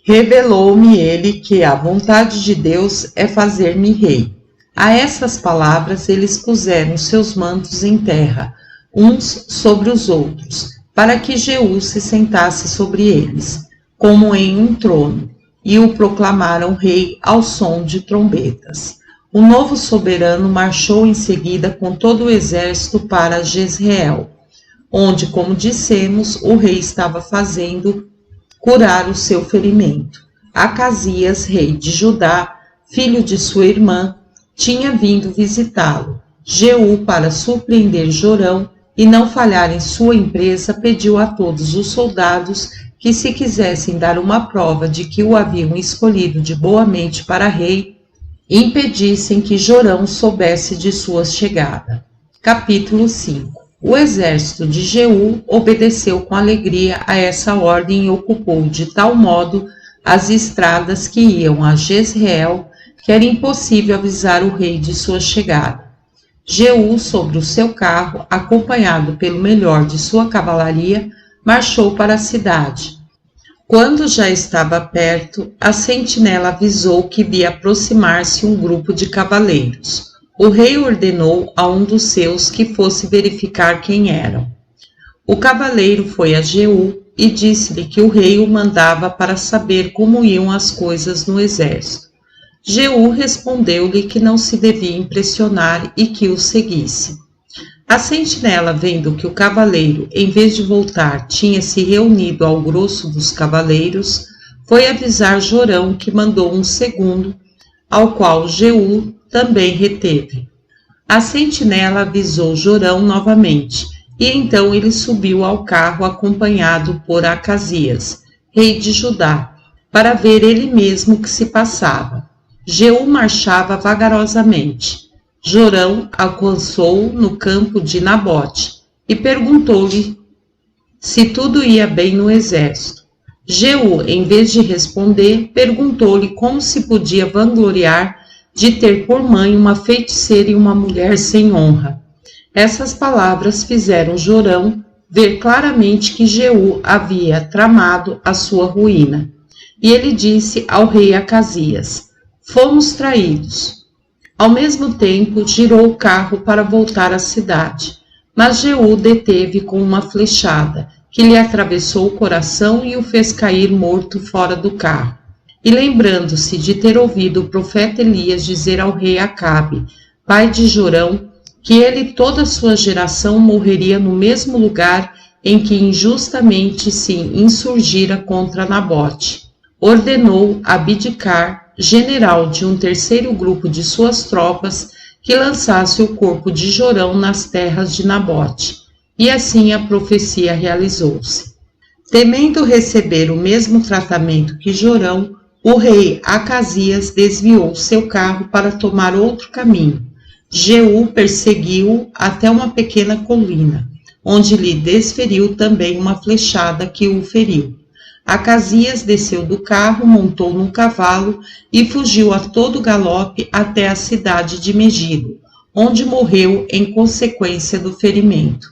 Revelou-me ele que a vontade de Deus é fazer-me rei. A essas palavras eles puseram seus mantos em terra, uns sobre os outros, para que Jeú se sentasse sobre eles, como em um trono, e o proclamaram rei ao som de trombetas. O novo soberano marchou em seguida com todo o exército para Jezreel, onde, como dissemos, o rei estava fazendo curar o seu ferimento. Acasias, rei de Judá, filho de sua irmã, tinha vindo visitá-lo. Jeú, para surpreender Jorão e não falhar em sua empresa, pediu a todos os soldados que, se quisessem dar uma prova de que o haviam escolhido de boa mente para rei, impedissem que Jorão soubesse de sua chegada. Capítulo 5. O exército de Jeú obedeceu com alegria a essa ordem e ocupou de tal modo as estradas que iam a Jezreel, que era impossível avisar o rei de sua chegada. Jeú, sobre o seu carro, acompanhado pelo melhor de sua cavalaria, marchou para a cidade. Quando já estava perto, a sentinela avisou que via aproximar-se um grupo de cavaleiros. O rei ordenou a um dos seus que fosse verificar quem eram. O cavaleiro foi a Jeú e disse-lhe que o rei o mandava para saber como iam as coisas no exército. Jeú respondeu-lhe que não se devia impressionar e que o seguisse. A sentinela, vendo que o cavaleiro, em vez de voltar, tinha se reunido ao grosso dos cavaleiros, foi avisar Jorão, que mandou um segundo, ao qual Jeú também reteve. A sentinela avisou Jorão novamente, e então ele subiu ao carro acompanhado por Acasias, rei de Judá, para ver ele mesmo o que se passava. Jeú marchava vagarosamente. Jorão alcançou-o no campo de Nabote e perguntou-lhe se tudo ia bem no exército. Jeú, em vez de responder, perguntou-lhe como se podia vangloriar de ter por mãe uma feiticeira e uma mulher sem honra. Essas palavras fizeram Jorão ver claramente que Jeú havia tramado a sua ruína. E ele disse ao rei Acasias: Fomos traídos. Ao mesmo tempo, girou o carro para voltar à cidade, mas Jeú deteve com uma flechada, que lhe atravessou o coração e o fez cair morto fora do carro. E lembrando-se de ter ouvido o profeta Elias dizer ao rei Acabe, pai de Jorão, que ele e toda a sua geração morreria no mesmo lugar em que injustamente se insurgira contra Nabote, ordenou Abidcar, general de um terceiro grupo de suas tropas, que lançasse o corpo de Jorão nas terras de Nabote, e assim a profecia realizou-se. Temendo receber o mesmo tratamento que Jorão, o rei Acasias desviou seu carro para tomar outro caminho. Jeú perseguiu-o até uma pequena colina, onde lhe desferiu também uma flechada que o feriu. Acasias desceu do carro, montou num cavalo e fugiu a todo galope até a cidade de Megido, onde morreu em consequência do ferimento.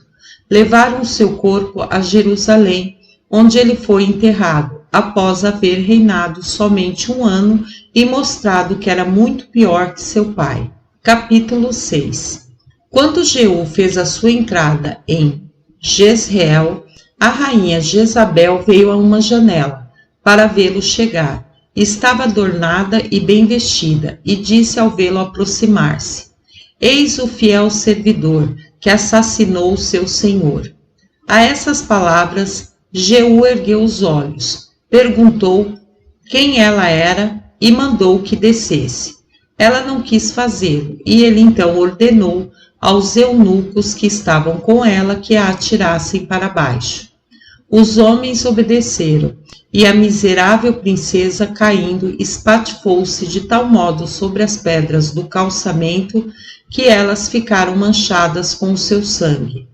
levaram seu corpo a Jerusalém, onde ele foi enterrado, após haver reinado somente 1 ano e mostrado que era muito pior que seu pai. Capítulo 6. Quando Jeú fez a sua entrada em Jezreel, a rainha Jezabel veio a uma janela para vê-lo chegar. Estava adornada e bem vestida, e disse ao vê-lo aproximar-se: Eis o fiel servidor que assassinou seu senhor. A essas palavras, Jeú ergueu os olhos, perguntou quem ela era e mandou que descesse. Ela não quis fazê-lo, e ele então ordenou aos eunucos que estavam com ela que a atirassem para baixo. Os homens obedeceram, e a miserável princesa, caindo, espatifou-se de tal modo sobre as pedras do calçamento que elas ficaram manchadas com o seu sangue.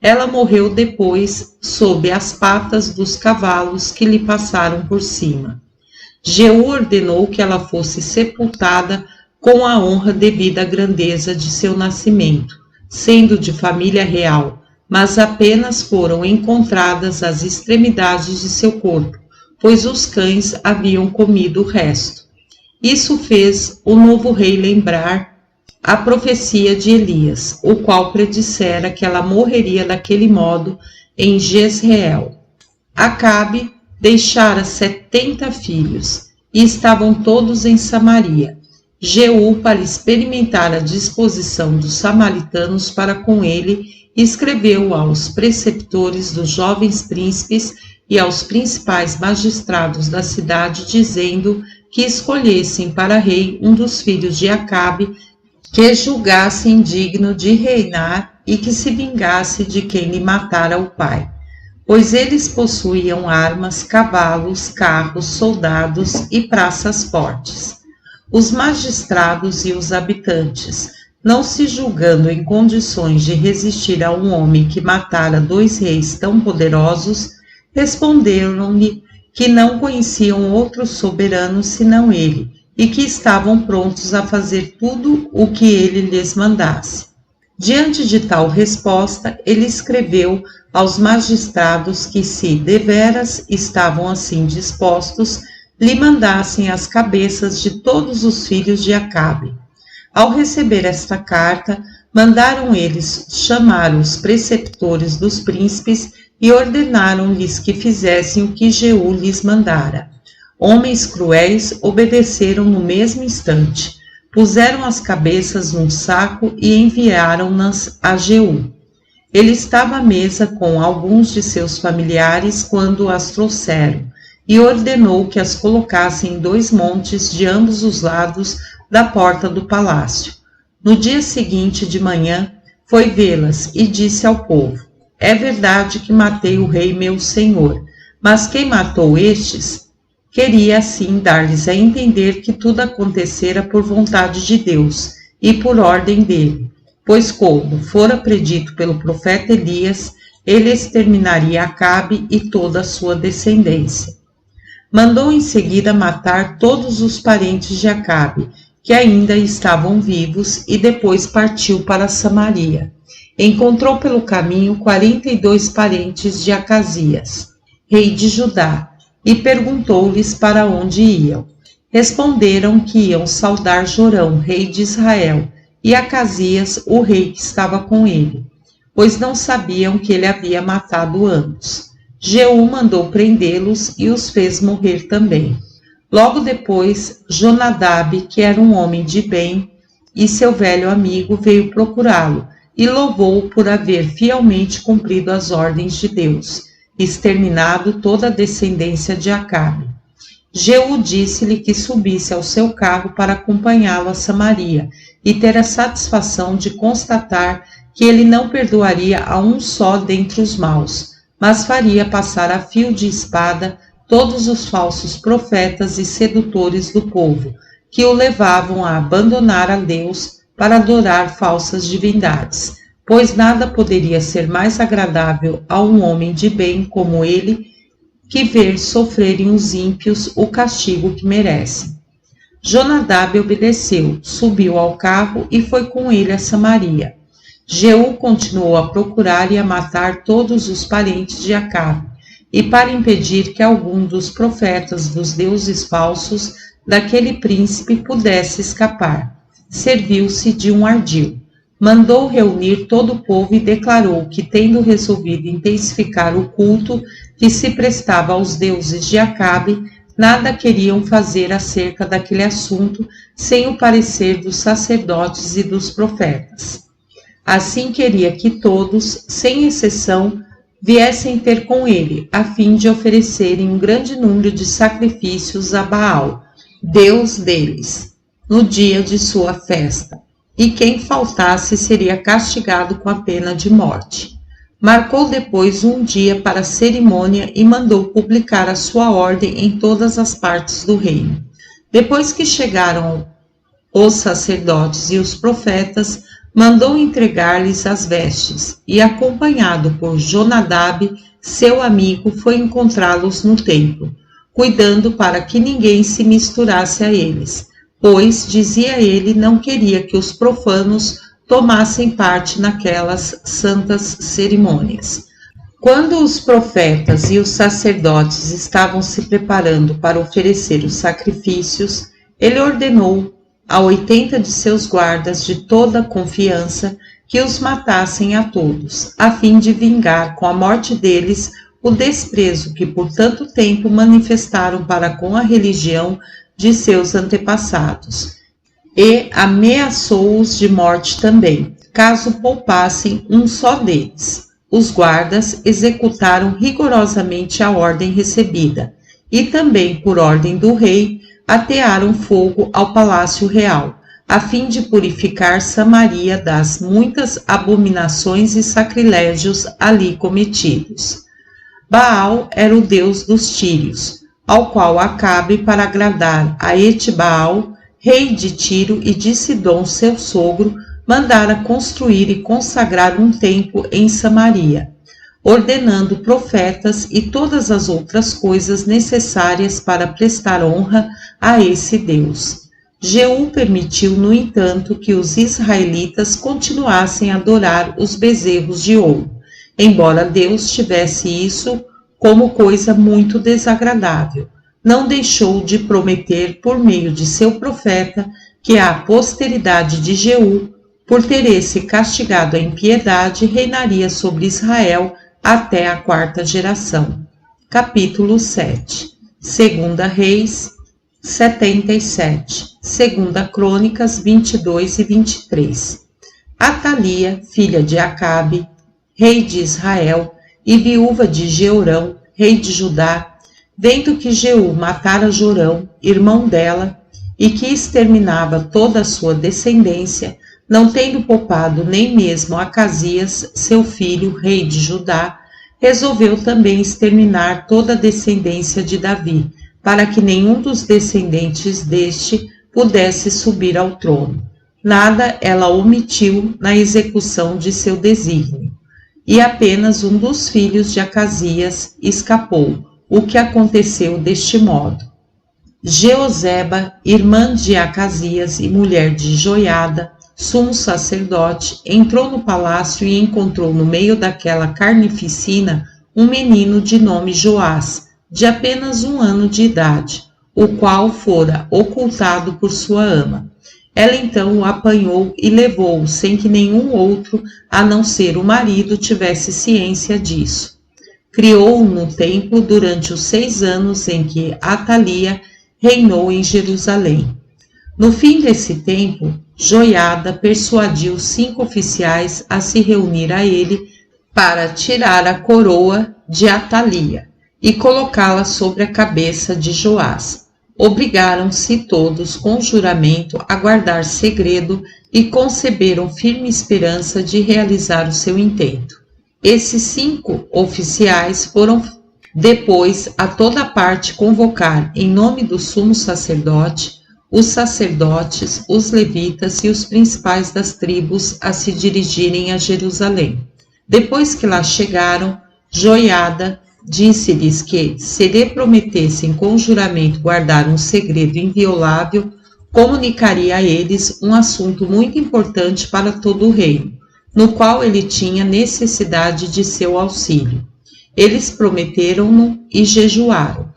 Ela morreu depois sob as patas dos cavalos que lhe passaram por cima. Jeú ordenou que ela fosse sepultada com a honra devida à grandeza de seu nascimento, sendo de família real, mas apenas foram encontradas as extremidades de seu corpo, pois os cães haviam comido o resto. Isso fez o novo rei lembrar a profecia de Elias, o qual predissera que ela morreria daquele modo em Jezreel. Acabe deixara 70 filhos, e estavam todos em Samaria. Jeú, para experimentar a disposição dos samaritanos para com ele, escreveu aos preceptores dos jovens príncipes e aos principais magistrados da cidade, dizendo que escolhessem para rei um dos filhos de Acabe, que julgassem digno de reinar e que se vingasse de quem lhe matara o pai, pois eles possuíam armas, cavalos, carros, soldados e praças fortes. Os magistrados e os habitantes, não se julgando em condições de resistir a um homem que matara 2 reis tão poderosos, responderam-lhe que não conheciam outro soberano senão ele, e que estavam prontos a fazer tudo o que ele lhes mandasse. Diante de tal resposta, ele escreveu aos magistrados que, se deveras estavam assim dispostos, lhe mandassem as cabeças de todos os filhos de Acabe. Ao receber esta carta, mandaram eles chamar os preceptores dos príncipes e ordenaram-lhes que fizessem o que Jeú lhes mandara. Homens cruéis obedeceram no mesmo instante, puseram as cabeças num saco e enviaram-nas a Jeú. Ele estava à mesa com alguns de seus familiares quando as trouxeram, e ordenou que as colocassem em 2 montes de ambos os lados da porta do palácio. No dia seguinte de manhã, foi vê-las e disse ao povo: É verdade que matei o rei meu senhor, mas quem matou estes? Queria assim dar-lhes a entender que tudo acontecera por vontade de Deus e por ordem dele, pois como fora predito pelo profeta Elias, ele exterminaria Acabe e toda a sua descendência. Mandou em seguida matar todos os parentes de Acabe, que ainda estavam vivos, e depois partiu para Samaria. Encontrou pelo caminho 42 parentes de Acasias, rei de Judá, e perguntou-lhes para onde iam. Responderam que iam saudar Jorão, rei de Israel, e Acasias, o rei que estava com ele, pois não sabiam que ele havia matado ambos. Jeú mandou prendê-los e os fez morrer também. Logo depois, Jonadab, que era um homem de bem, e seu velho amigo, veio procurá-lo, e louvou-o por haver fielmente cumprido as ordens de Deus, exterminado toda a descendência de Acabe. Jeú disse-lhe que subisse ao seu carro para acompanhá-lo a Samaria e ter a satisfação de constatar que ele não perdoaria a um só dentre os maus, mas faria passar a fio de espada todos os falsos profetas e sedutores do povo, que o levavam a abandonar a Deus para adorar falsas divindades, pois nada poderia ser mais agradável a um homem de bem como ele que ver sofrerem os ímpios o castigo que merecem. Jonadab obedeceu, subiu ao carro e foi com ele a Samaria. Jeú continuou a procurar e a matar todos os parentes de Acabe, e para impedir que algum dos profetas dos deuses falsos daquele príncipe pudesse escapar, serviu-se de um ardil. Mandou reunir todo o povo e declarou que, tendo resolvido intensificar o culto que se prestava aos deuses de Acabe, nada queriam fazer acerca daquele assunto sem o parecer dos sacerdotes e dos profetas. Assim queria que todos, sem exceção, viessem ter com ele, a fim de oferecerem um grande número de sacrifícios a Baal, Deus deles, no dia de sua festa, e quem faltasse seria castigado com a pena de morte. Marcou depois um dia para a cerimônia e mandou publicar a sua ordem em todas as partes do reino. Depois que chegaram os sacerdotes e os profetas, mandou entregar-lhes as vestes, e acompanhado por Jonadab, seu amigo, foi encontrá-los no templo, cuidando para que ninguém se misturasse a eles, pois, dizia ele, não queria que os profanos tomassem parte naquelas santas cerimônias. Quando os profetas e os sacerdotes estavam se preparando para oferecer os sacrifícios, ele ordenou a 80 de seus guardas de toda a confiança que os matassem a todos, a fim de vingar com a morte deles o desprezo que por tanto tempo manifestaram para com a religião de seus antepassados, e ameaçou-os de morte também, caso poupassem um só deles. Os guardas executaram rigorosamente a ordem recebida, e também, por ordem do rei, atearam fogo ao palácio real, a fim de purificar Samaria das muitas abominações e sacrilégios ali cometidos. Baal era o deus dos tírios, ao qual Acabe, para agradar a Etbaal, rei de Tiro e de Sidom, seu sogro, mandara construir e consagrar um templo em Samaria, ordenando profetas e todas as outras coisas necessárias para prestar honra a esse Deus. Jeú permitiu, no entanto, que os israelitas continuassem a adorar os bezerros de ouro, embora Deus tivesse isso como coisa muito desagradável. Não deixou de prometer por meio de seu profeta que a posteridade de Jeú, por ter esse castigado a impiedade, reinaria sobre Israel até a 4ª geração. Capítulo 7. 2 Reis 77. 2 Crônicas 22 e 23. Atalia, filha de Acabe, rei de Israel, e viúva de Jeorão, rei de Judá, vendo que Jeú matara Jorão, irmão dela, e que exterminava toda a sua descendência, não tendo poupado nem mesmo Acasias, seu filho, rei de Judá, resolveu também exterminar toda a descendência de Davi, para que nenhum dos descendentes deste pudesse subir ao trono. Nada ela omitiu na execução de seu desígnio. E apenas um dos filhos de Acasias escapou, o que aconteceu deste modo. Jeoseba, irmã de Acasias e mulher de Joiada, sumo sacerdote, entrou no palácio e encontrou no meio daquela carnificina um menino de nome Joás, de apenas 1 ano de idade, o qual fora ocultado por sua ama. Ela então o apanhou e levou-o sem que nenhum outro, a não ser o marido, tivesse ciência disso. Criou-o no templo durante os 6 anos em que Atalia reinou em Jerusalém. No fim desse tempo, Joiada persuadiu 5 oficiais a se reunir a ele para tirar a coroa de Atalia e colocá-la sobre a cabeça de Joás. Obrigaram-se todos com juramento a guardar segredo e conceberam firme esperança de realizar o seu intento. Esses 5 oficiais foram depois a toda parte convocar, em nome do sumo sacerdote, os sacerdotes, os levitas e os principais das tribos a se dirigirem a Jerusalém. Depois que lá chegaram, Joiada disse-lhes que, se lhe prometessem com juramento guardar um segredo inviolável, comunicaria a eles um assunto muito importante para todo o reino, no qual ele tinha necessidade de seu auxílio. Eles prometeram-no e jejuaram.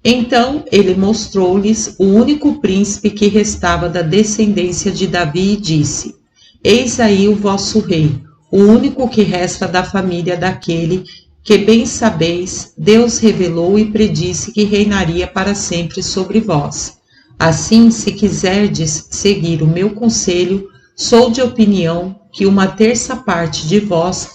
Então ele mostrou-lhes o único príncipe que restava da descendência de Davi e disse: Eis aí o vosso rei, o único que resta da família daquele que, bem sabeis, Deus revelou e predisse que reinaria para sempre sobre vós. Assim, se quiserdes seguir o meu conselho, sou de opinião que uma terça parte de vós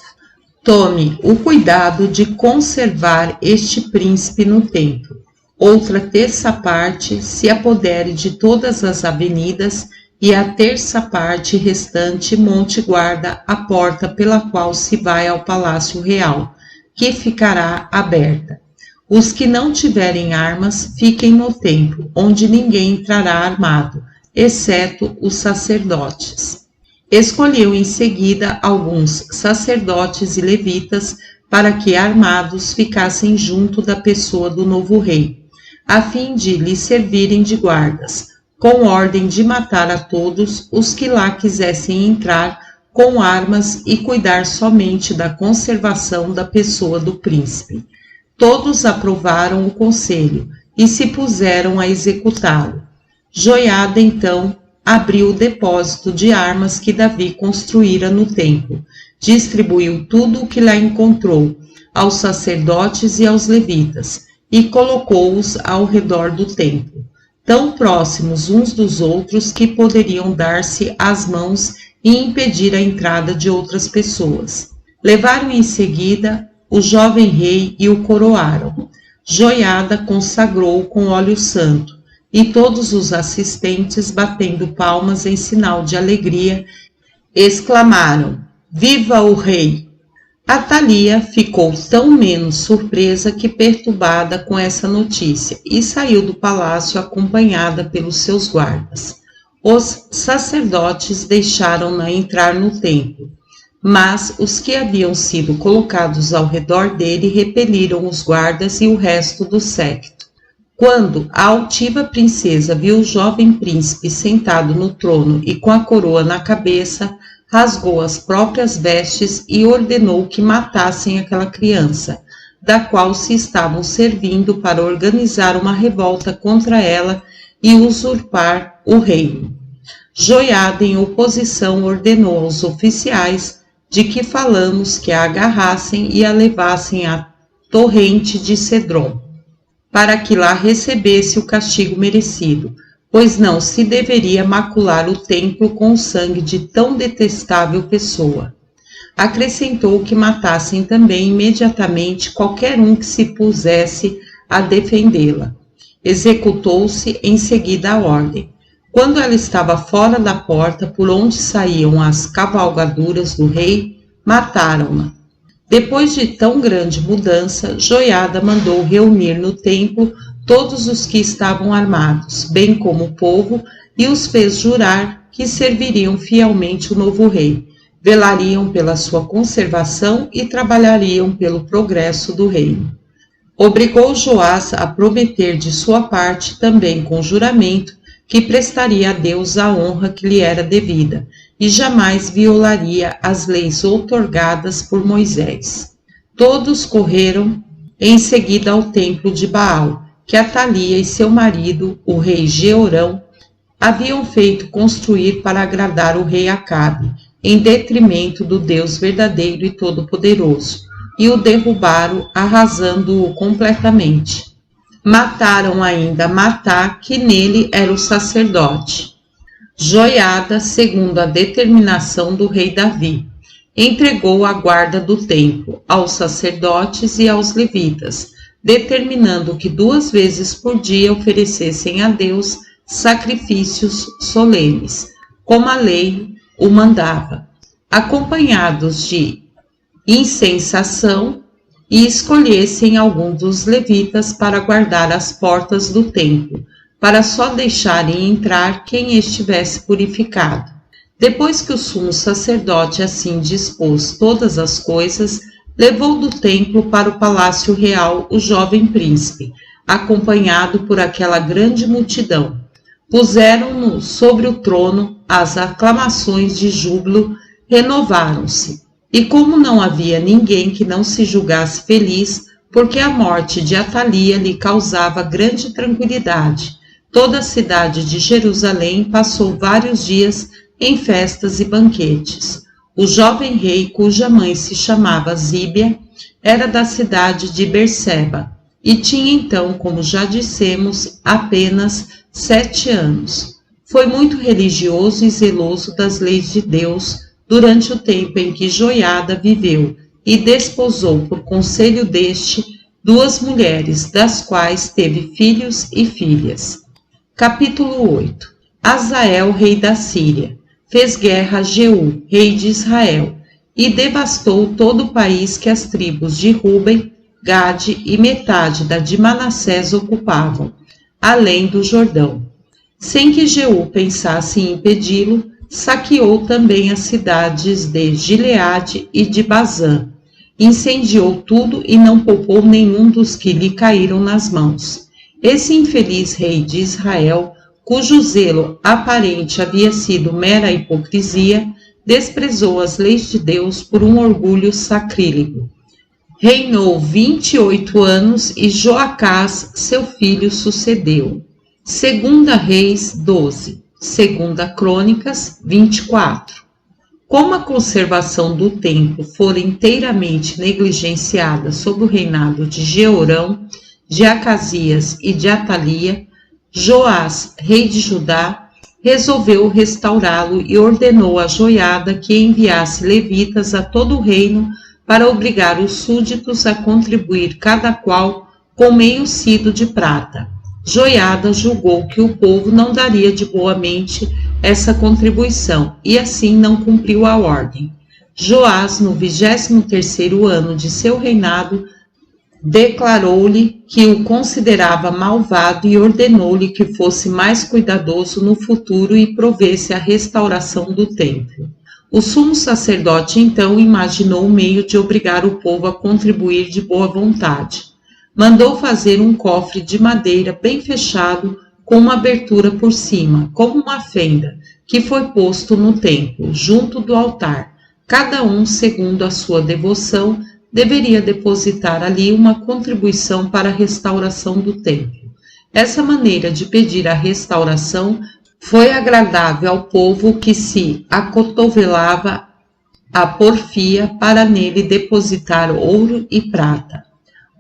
tome o cuidado de conservar este príncipe no templo. Outra terça parte se apodere de todas as avenidas e a terça parte restante monte guarda a porta pela qual se vai ao palácio real, que ficará aberta. Os que não tiverem armas fiquem no templo, onde ninguém entrará armado, exceto os sacerdotes. Escolheu em seguida alguns sacerdotes e levitas para que armados ficassem junto da pessoa do novo rei, a fim de lhe servirem de guardas, com ordem de matar a todos os que lá quisessem entrar com armas e cuidar somente da conservação da pessoa do príncipe. Todos aprovaram o conselho e se puseram a executá-lo. Joiada, então, abriu o depósito de armas que Davi construíra no templo, distribuiu tudo o que lá encontrou aos sacerdotes e aos levitas, e colocou-os ao redor do templo, tão próximos uns dos outros que poderiam dar-se as mãos e impedir a entrada de outras pessoas. Levaram em seguida o jovem rei e o coroaram. Joiada consagrou-o com óleo santo, e todos os assistentes, batendo palmas em sinal de alegria, exclamaram: Viva o rei! Atalia ficou tão menos surpresa que perturbada com essa notícia e saiu do palácio acompanhada pelos seus guardas. Os sacerdotes deixaram-na entrar no templo, mas os que haviam sido colocados ao redor dele repeliram os guardas e o resto do séquito. Quando a altiva princesa viu o jovem príncipe sentado no trono e com a coroa na cabeça, rasgou as próprias vestes e ordenou que matassem aquela criança, da qual se estavam servindo para organizar uma revolta contra ela e usurpar o reino. Joiada, em oposição, ordenou aos oficiais de que falamos que a agarrassem e a levassem à torrente de Cedron, para que lá recebesse o castigo merecido, pois não se deveria macular o templo com o sangue de tão detestável pessoa. Acrescentou que matassem também imediatamente qualquer um que se pusesse a defendê-la. Executou-se em seguida a ordem. Quando ela estava fora da porta por onde saíam as cavalgaduras do rei, mataram-na. Depois de tão grande mudança, Joiada mandou reunir no templo todos os que estavam armados, bem como o povo, e os fez jurar que serviriam fielmente o novo rei, velariam pela sua conservação e trabalhariam pelo progresso do reino. Obrigou Joás a prometer de sua parte, também com juramento, que prestaria a Deus a honra que lhe era devida, e jamais violaria as leis outorgadas por Moisés. Todos correram em seguida ao templo de Baal, que Atalia e seu marido, o rei Jeorão, haviam feito construir para agradar o rei Acabe, em detrimento do Deus verdadeiro e todo-poderoso, e o derrubaram, arrasando-o completamente. Mataram ainda Matá, que nele era o sacerdote. Joiada, segundo a determinação do rei Davi, entregou a guarda do templo aos sacerdotes e aos levitas, determinando que 2 vezes por dia oferecessem a Deus sacrifícios solenes, como a lei o mandava, acompanhados de incensação, e escolhessem algum dos levitas para guardar as portas do templo, para só deixarem entrar quem estivesse purificado. Depois que o sumo sacerdote assim dispôs todas as coisas, levou do templo para o palácio real o jovem príncipe, acompanhado por aquela grande multidão. Puseram-no sobre o trono, as aclamações de júbilo renovaram-se. E como não havia ninguém que não se julgasse feliz, porque a morte de Atalia lhe causava grande tranquilidade, toda a cidade de Jerusalém passou vários dias em festas e banquetes. O jovem rei, cuja mãe se chamava Zíbia, era da cidade de Berseba, e tinha então, como já dissemos, apenas 7 anos. Foi muito religioso e zeloso das leis de Deus durante o tempo em que Joiada viveu, e desposou por conselho deste 2 mulheres, das quais teve filhos e filhas. Capítulo 8. Azael, rei da Síria, fez guerra a Jeú, rei de Israel, e devastou todo o país que as tribos de Ruben, Gade e metade da de Manassés ocupavam, além do Jordão. Sem que Jeú pensasse em impedi-lo, saqueou também as cidades de Gileade e de Bazã, incendiou tudo e não poupou nenhum dos que lhe caíram nas mãos. Esse infeliz rei de Israel, cujo zelo aparente havia sido mera hipocrisia, desprezou as leis de Deus por um orgulho sacrílego. Reinou 28 anos e Joacás, seu filho, sucedeu. 2 Reis 12, 2 Crônicas 24. Como a conservação do templo fora inteiramente negligenciada sob o reinado de Jeorão, de Acasias e de Atalia, Joás, rei de Judá, resolveu restaurá-lo e ordenou a Joiada que enviasse levitas a todo o reino para obrigar os súditos a contribuir cada qual com meio cido de prata. Joiada julgou que o povo não daria de boa mente essa contribuição e assim não cumpriu a ordem. Joás, no 23º ano de seu reinado, declarou-lhe que o considerava malvado e ordenou-lhe que fosse mais cuidadoso no futuro e provesse a restauração do templo. O sumo sacerdote então imaginou o meio de obrigar o povo a contribuir de boa vontade. Mandou fazer um cofre de madeira bem fechado com uma abertura por cima, como uma fenda, que foi posto no templo, junto do altar. Cada um, segundo a sua devoção, deveria depositar ali uma contribuição para a restauração do templo. Essa maneira de pedir a restauração foi agradável ao povo que se acotovelava à porfia para nele depositar ouro e prata.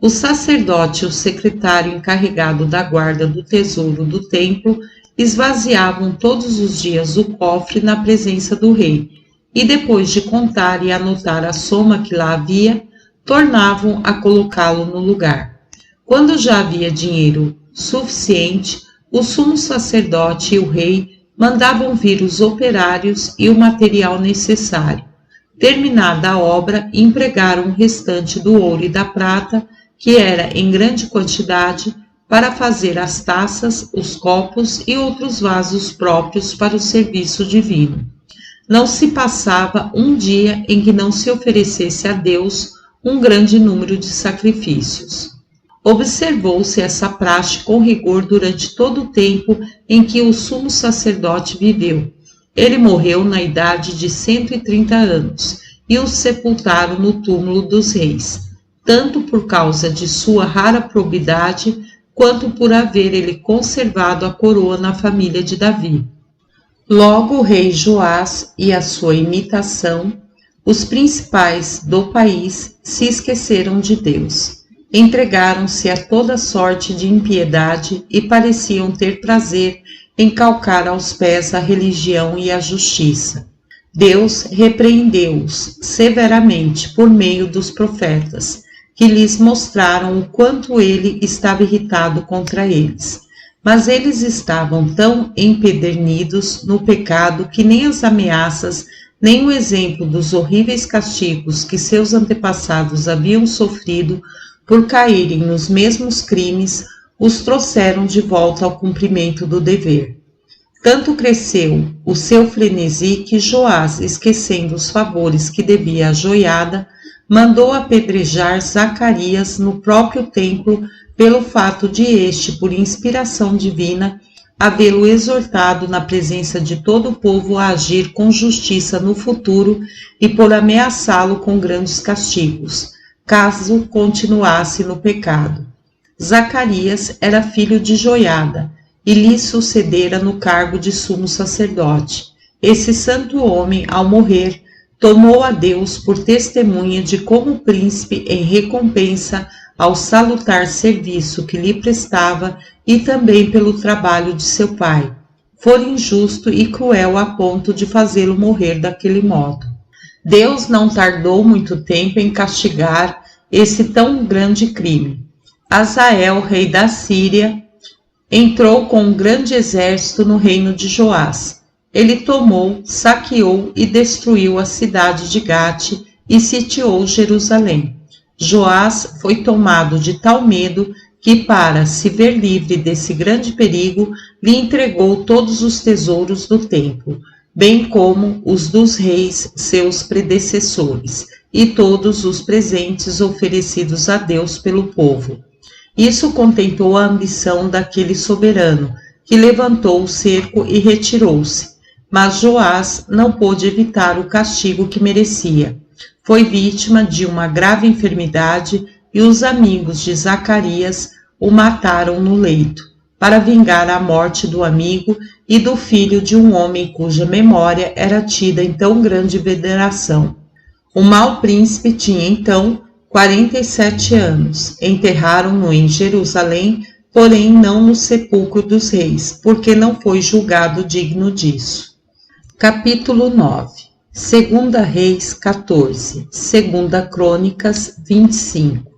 O sacerdote e o secretário encarregado da guarda do tesouro do templo esvaziavam todos os dias o cofre na presença do rei, e depois de contar e anotar a soma que lá havia, tornavam a colocá-lo no lugar. Quando já havia dinheiro suficiente, o sumo sacerdote e o rei mandavam vir os operários e o material necessário. Terminada a obra, empregaram o restante do ouro e da prata, que era em grande quantidade, para fazer as taças, os copos e outros vasos próprios para o serviço divino. Não se passava um dia em que não se oferecesse a Deus um grande número de sacrifícios. Observou-se essa praxe com rigor durante todo o tempo em que o sumo sacerdote viveu. Ele morreu na idade de 130 anos e o sepultaram no túmulo dos reis, tanto por causa de sua rara probidade, quanto por haver ele conservado a coroa na família de Davi. Logo o rei Joás e a sua imitação, os principais do país, se esqueceram de Deus. Entregaram-se a toda sorte de impiedade e pareciam ter prazer em calcar aos pés a religião e a justiça. Deus repreendeu-os severamente por meio dos profetas, que lhes mostraram o quanto ele estava irritado contra eles. Mas eles estavam tão empedernidos no pecado que nem as ameaças, nem o exemplo dos horríveis castigos que seus antepassados haviam sofrido por caírem nos mesmos crimes, os trouxeram de volta ao cumprimento do dever. Tanto cresceu o seu frenesi que Joás, esquecendo os favores que devia a Joiada, mandou apedrejar Zacarias no próprio templo pelo fato de este, por inspiração divina, havê-lo exortado na presença de todo o povo a agir com justiça no futuro e por ameaçá-lo com grandes castigos, caso continuasse no pecado. Zacarias era filho de Joiada e lhe sucedera no cargo de sumo sacerdote. Esse santo homem, ao morrer, tomou a Deus por testemunha de como o príncipe, em recompensa ao salutar serviço que lhe prestava e também pelo trabalho de seu pai, fora injusto e cruel a ponto de fazê-lo morrer daquele modo. Deus não tardou muito tempo em castigar esse tão grande crime. Hazael, rei da Síria, entrou com um grande exército no reino de Joás. Ele tomou, saqueou e destruiu a cidade de Gate e sitiou Jerusalém. Joás foi tomado de tal medo que, para se ver livre desse grande perigo, lhe entregou todos os tesouros do templo, bem como os dos reis seus predecessores, e todos os presentes oferecidos a Deus pelo povo. Isso contentou a ambição daquele soberano, que levantou o cerco e retirou-se. Mas Joás não pôde evitar o castigo que merecia. Foi vítima de uma grave enfermidade e os amigos de Zacarias o mataram no leito, para vingar a morte do amigo e do filho de um homem cuja memória era tida em tão grande veneração. O mau príncipe tinha então 47 anos. Enterraram-no em Jerusalém, porém não no sepulcro dos reis, porque não foi julgado digno disso. Capítulo 9. Segunda Reis 14, Segunda Crônicas 25.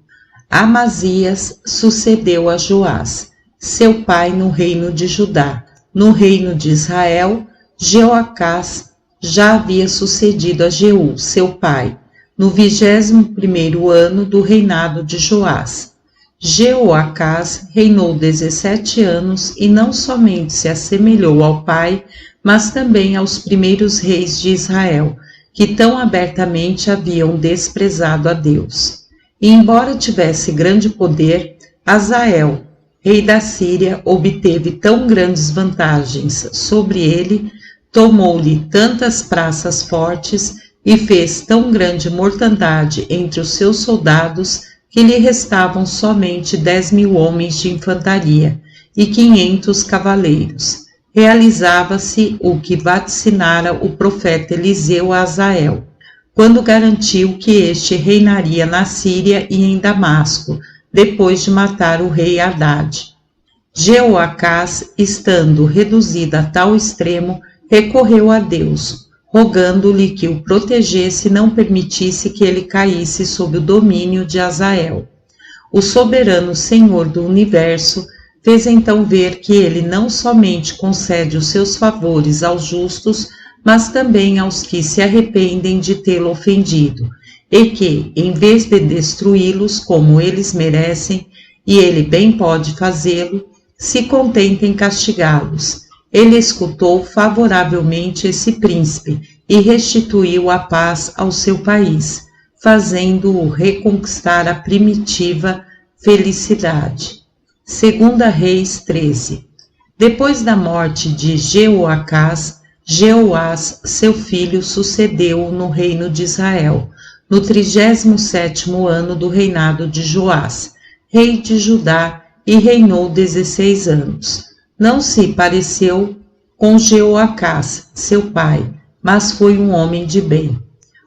Amazias sucedeu a Joás, seu pai no reino de Judá. No reino de Israel, Jeoacás já havia sucedido a Jeú, seu pai, no 21º ano do reinado de Joás. Jeoacás reinou 17 anos e não somente se assemelhou ao pai, mas também aos primeiros reis de Israel, que tão abertamente haviam desprezado a Deus. E embora tivesse grande poder, Hazael, rei da Síria, obteve tão grandes vantagens sobre ele, tomou-lhe tantas praças fortes e fez tão grande mortandade entre os seus soldados que lhe restavam somente 10.000 homens de infantaria e 500 cavaleiros. Realizava-se o que vaticinara o profeta Eliseu a Hazael, quando garantiu que este reinaria na Síria e em Damasco, depois de matar o rei Haddad. Jeoacás, estando reduzido a tal extremo, recorreu a Deus, rogando-lhe que o protegesse e não permitisse que ele caísse sob o domínio de Hazael. O soberano Senhor do universo fez então ver que ele não somente concede os seus favores aos justos, mas também aos que se arrependem de tê-lo ofendido, e que, em vez de destruí-los como eles merecem, e ele bem pode fazê-lo, se contenta em castigá-los. Ele escutou favoravelmente esse príncipe e restituiu a paz ao seu país, fazendo-o reconquistar a primitiva felicidade. Segunda Reis 13. Depois da morte de Jeoacás, Jeoás, seu filho, sucedeu-o no reino de Israel, no 37º ano do reinado de Joás, rei de Judá, e reinou 16 anos. Não se pareceu com Jeoacás, seu pai, mas foi um homem de bem.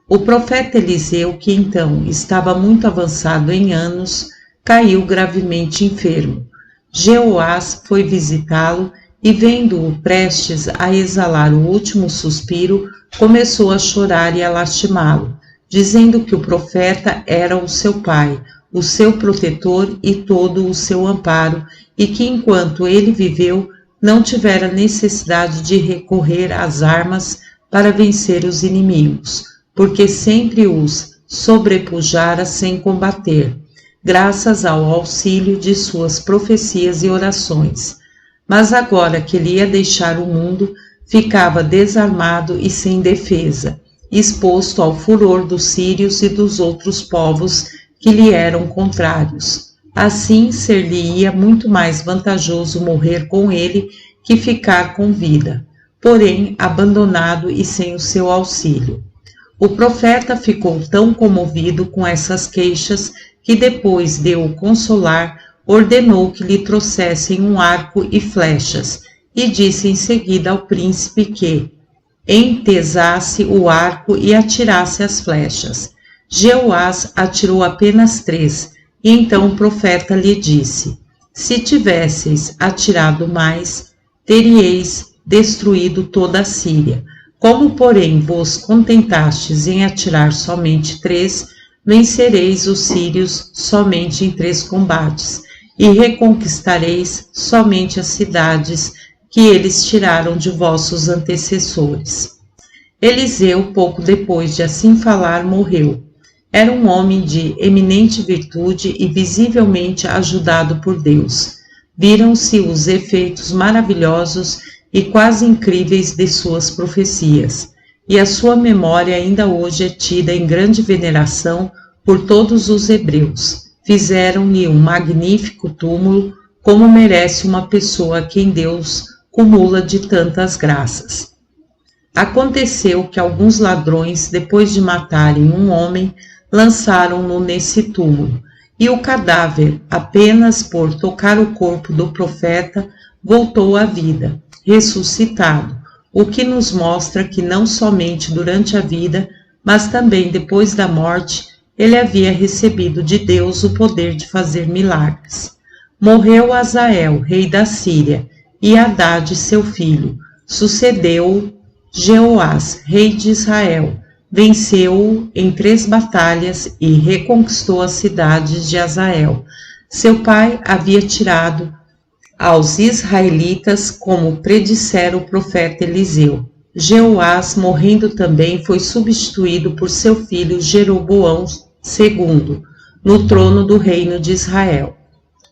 O profeta Eliseu, que então estava muito avançado em anos, caiu gravemente enfermo. Jeoás foi visitá-lo e, vendo-o prestes a exalar o último suspiro, começou a chorar e a lastimá-lo, dizendo que o profeta era o seu pai, o seu protetor e todo o seu amparo, e que enquanto ele viveu, não tivera necessidade de recorrer às armas para vencer os inimigos, porque sempre os sobrepujara sem combater, graças ao auxílio de suas profecias e orações. Mas agora que ele ia deixar o mundo, ficava desarmado e sem defesa, exposto ao furor dos sírios e dos outros povos que lhe eram contrários. Assim, ser-lhe-ia muito mais vantajoso morrer com ele que ficar com vida, porém abandonado e sem o seu auxílio. O profeta ficou tão comovido com essas queixas que, depois de o consolar, ordenou que lhe trouxessem um arco e flechas, e disse em seguida ao príncipe que entesasse o arco e atirasse as flechas. Jeoás atirou apenas 3, e então o profeta lhe disse: se tivesseis atirado mais, teríeis destruído toda a Síria. Como, porém, vos contentastes em atirar somente 3, vencereis os sírios somente em 3 combates, e reconquistareis somente as cidades que eles tiraram de vossos antecessores. Eliseu, pouco depois de assim falar, morreu. Era um homem de eminente virtude e visivelmente ajudado por Deus. Viram-se os efeitos maravilhosos e quase incríveis de suas profecias, e a sua memória ainda hoje é tida em grande veneração por todos os hebreus. Fizeram-lhe um magnífico túmulo, como merece uma pessoa a quem Deus cumula de tantas graças. Aconteceu que alguns ladrões, depois de matarem um homem, lançaram-no nesse túmulo, e o cadáver, apenas por tocar o corpo do profeta, voltou à vida, ressuscitado, o que nos mostra que não somente durante a vida, mas também depois da morte, ele havia recebido de Deus o poder de fazer milagres. Morreu Azael, rei da Síria, e Hadade, seu filho. Sucedeu Jeoás, rei de Israel. Venceu-o em 3 batalhas e reconquistou as cidades de Azael. Seu pai havia tirado aos israelitas, como predissera o profeta Eliseu. Jeoás, morrendo também, foi substituído por seu filho Jeroboão II, no trono do reino de Israel.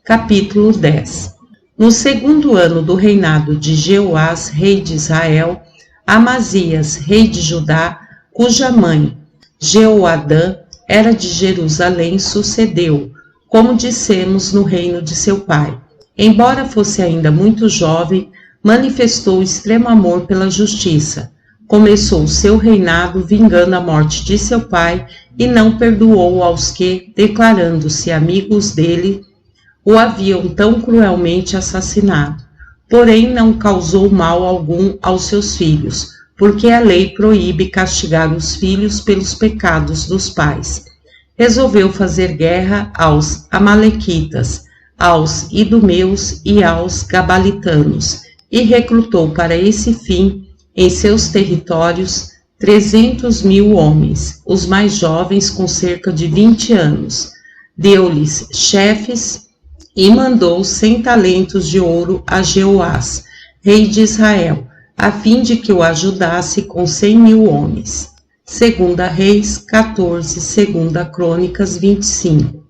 Capítulo 10. No 2º ano do reinado de Jeoás, rei de Israel, Amazias, rei de Judá, cuja mãe, Jeoadã, era de Jerusalém, sucedeu, como dissemos, no reino de seu pai. Embora fosse ainda muito jovem, manifestou extremo amor pela justiça. Começou seu reinado vingando a morte de seu pai e não perdoou aos que, declarando-se amigos dele, o haviam tão cruelmente assassinado. Porém, não causou mal algum aos seus filhos, porque a lei proíbe castigar os filhos pelos pecados dos pais. Resolveu fazer guerra aos amalequitas, aos idumeus e aos gabalitanos, e recrutou para esse fim, em seus territórios, 300.000 homens, os mais jovens com cerca de 20 anos. Deu-lhes chefes e mandou 100 talentos de ouro a Jeoás, rei de Israel, a fim de que o ajudasse com 100.000 homens. 2 Reis 14, 2 Crônicas 25.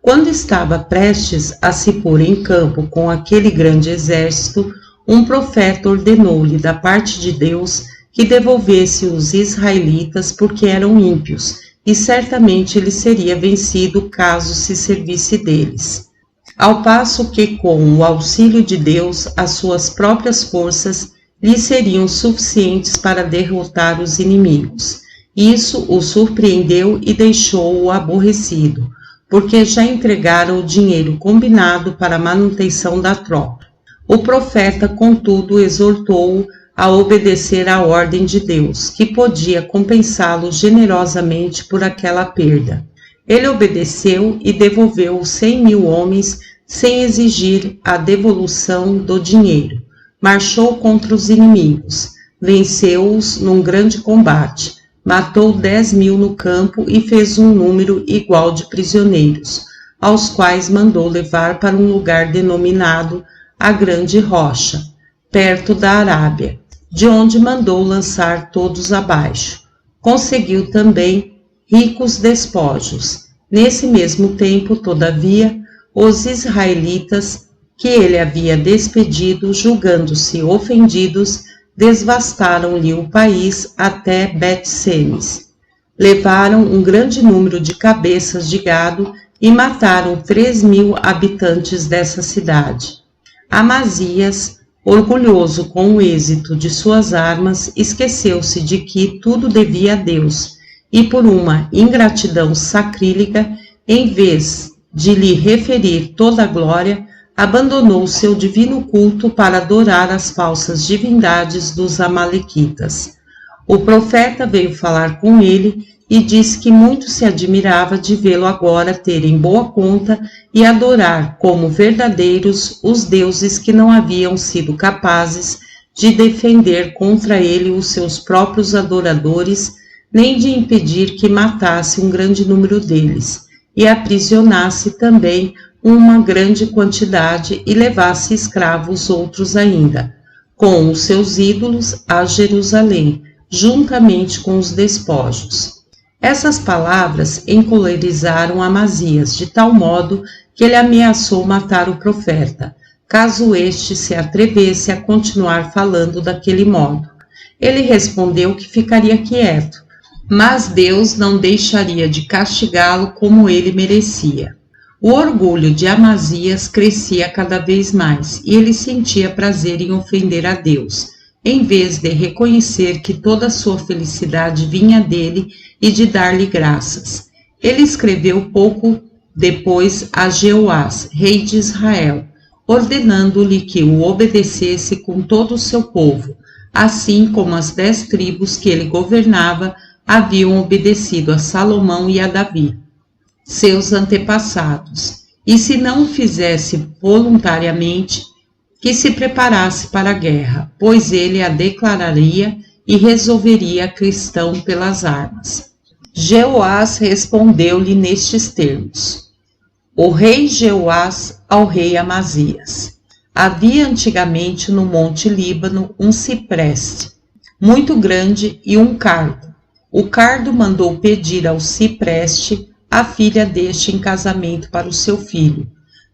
Quando estava prestes a se pôr em campo com aquele grande exército, um profeta ordenou-lhe da parte de Deus que devolvesse os israelitas porque eram ímpios, e certamente ele seria vencido caso se servisse deles. Ao passo que, com o auxílio de Deus, as suas próprias forças lhe seriam suficientes para derrotar os inimigos. Isso o surpreendeu e deixou-o aborrecido, porque já entregaram o dinheiro combinado para a manutenção da tropa. O profeta, contudo, exortou-o a obedecer à ordem de Deus, que podia compensá-lo generosamente por aquela perda. Ele obedeceu e devolveu os 100.000 homens sem exigir a devolução do dinheiro. Marchou contra os inimigos, venceu-os num grande combate, matou 10.000 no campo e fez um número igual de prisioneiros, aos quais mandou levar para um lugar denominado a Grande Rocha, perto da Arábia, de onde mandou lançar todos abaixo. Conseguiu também ricos despojos. Nesse mesmo tempo, todavia, os israelitas, que ele havia despedido, julgando-se ofendidos, desvastaram-lhe o país até Bet-Semes. Levaram um grande número de cabeças de gado e mataram 3.000 habitantes dessa cidade. Amazias, Orgulhoso com o êxito de suas armas, esqueceu-se de que tudo devia a Deus, e por uma ingratidão sacrílega, em vez de lhe referir toda a glória, abandonou seu divino culto para adorar as falsas divindades dos amalequitas. O profeta veio falar com ele e disse que muito se admirava de vê-lo agora ter em boa conta e adorar como verdadeiros os deuses que não haviam sido capazes de defender contra ele os seus próprios adoradores, nem de impedir que matasse um grande número deles, e aprisionasse também uma grande quantidade e levasse escravos outros ainda, com os seus ídolos a Jerusalém, juntamente com os despojos. Essas palavras encolerizaram Amazias, de tal modo que ele ameaçou matar o profeta, caso este se atrevesse a continuar falando daquele modo. Ele respondeu que ficaria quieto, mas Deus não deixaria de castigá-lo como ele merecia. O orgulho de Amazias crescia cada vez mais e ele sentia prazer em ofender a Deus, em vez de reconhecer que toda a sua felicidade vinha dele e de dar-lhe graças. Ele escreveu pouco depois a Jeoás, rei de Israel, ordenando-lhe que o obedecesse com todo o seu povo, assim como as 10 tribos que ele governava haviam obedecido a Salomão e a Davi, seus antepassados, e se não o fizesse voluntariamente, que se preparasse para a guerra, pois ele a declararia e resolveria a questão pelas armas. Jeoás respondeu-lhe nestes termos: O rei Jeoás ao rei Amazias. Havia antigamente no monte Líbano um cipreste, muito grande e um cardo. O cardo mandou pedir ao cipreste a filha deste em casamento para o seu filho.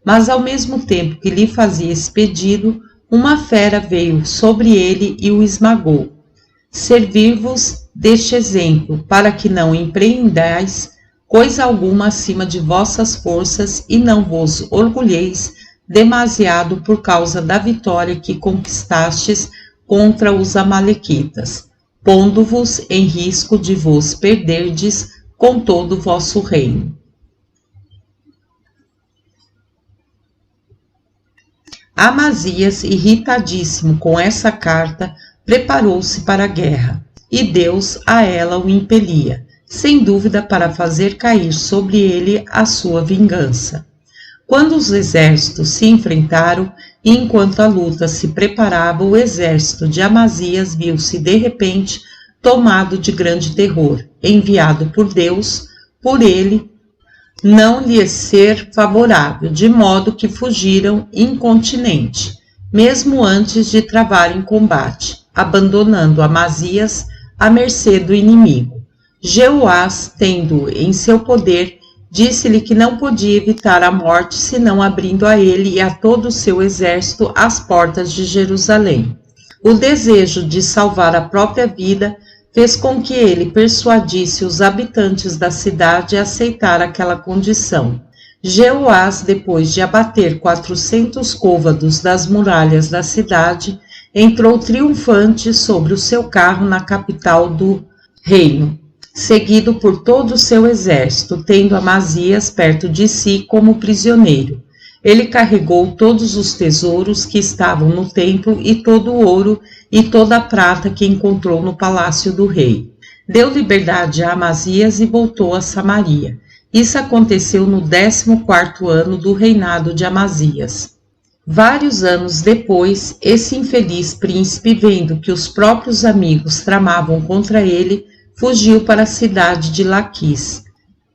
Mas ao mesmo tempo que lhe fazia esse pedido, uma fera veio sobre ele e o esmagou. Servir-vos deste exemplo, para que não empreendais coisa alguma acima de vossas forças e não vos orgulheis demasiado por causa da vitória que conquistastes contra os amalequitas, pondo-vos em risco de vos perderdes com todo o vosso reino. Amazias, irritadíssimo com essa carta, preparou-se para a guerra, e Deus a ela o impelia, sem dúvida para fazer cair sobre ele a sua vingança. Quando os exércitos se enfrentaram, e enquanto a luta se preparava, o exército de Amazias viu-se de repente tomado de grande terror, enviado por Deus, por ele não lhe ser favorável, de modo que fugiram incontinenti, mesmo antes de travarem combate, abandonando Amazias à mercê do inimigo. Jeoás, tendo em seu poder, disse-lhe que não podia evitar a morte senão abrindo a ele e a todo o seu exército as portas de Jerusalém. O desejo de salvar a própria vida fez com que ele persuadisse os habitantes da cidade a aceitar aquela condição. Jeoás, depois de abater 400 côvados das muralhas da cidade, entrou triunfante sobre o seu carro na capital do reino, seguido por todo o seu exército, tendo Amazias perto de si como prisioneiro. Ele carregou todos os tesouros que estavam no templo e todo o ouro e toda a prata que encontrou no palácio do rei. Deu liberdade a Amazias e voltou a Samaria. Isso aconteceu no 14º ano do reinado de Amazias. Vários anos depois, esse infeliz príncipe, vendo que os próprios amigos tramavam contra ele, fugiu para a cidade de Laquis.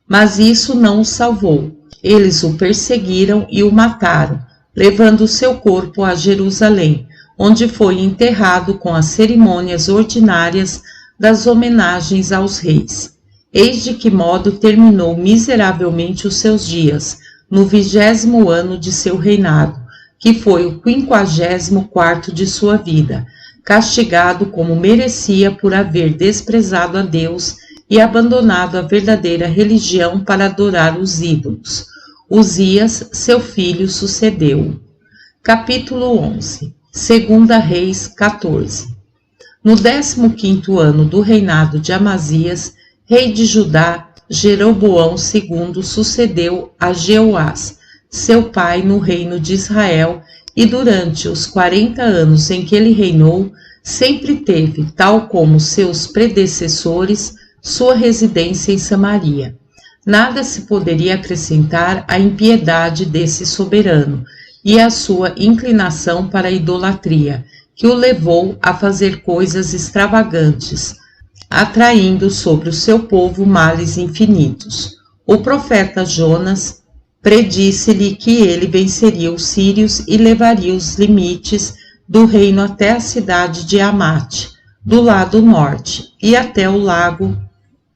Mas isso não o salvou. Eles o perseguiram e o mataram, levando seu corpo a Jerusalém, onde foi enterrado com as cerimônias ordinárias das homenagens aos reis. Eis de que modo terminou miseravelmente os seus dias, no 20º ano de seu reinado, que foi o 54º de sua vida, castigado como merecia por haver desprezado a Deus e abandonado a verdadeira religião para adorar os ídolos. Uzias, seu filho, sucedeu. Capítulo 11. Segunda Reis 14. No 15º ano do reinado de Amazias, rei de Judá, Jeroboão II sucedeu a Jeoás, seu pai, no reino de Israel, e durante os 40 anos em que ele reinou, sempre teve, tal como seus predecessores, sua residência em Samaria. Nada se poderia acrescentar à impiedade desse soberano e à sua inclinação para a idolatria, que o levou a fazer coisas extravagantes, atraindo sobre o seu povo males infinitos. O profeta Jonas predisse-lhe que ele venceria os sírios e levaria os limites do reino até a cidade de Amate, do lado norte, e até o lago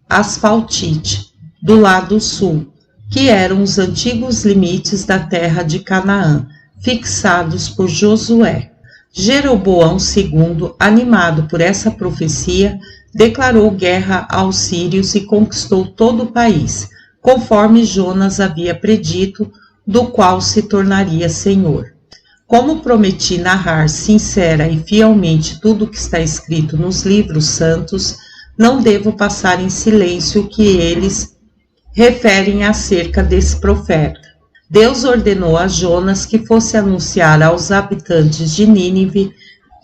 Asfaltite, do lado sul, que eram os antigos limites da terra de Canaã, fixados por Josué. Jeroboão II, animado por essa profecia, declarou guerra aos sírios e conquistou todo o país, conforme Jonas havia predito, do qual se tornaria senhor. Como prometi narrar sincera e fielmente tudo o que está escrito nos livros santos, não devo passar em silêncio o que eles referem acerca desse profeta. Deus ordenou a Jonas que fosse anunciar aos habitantes de Nínive,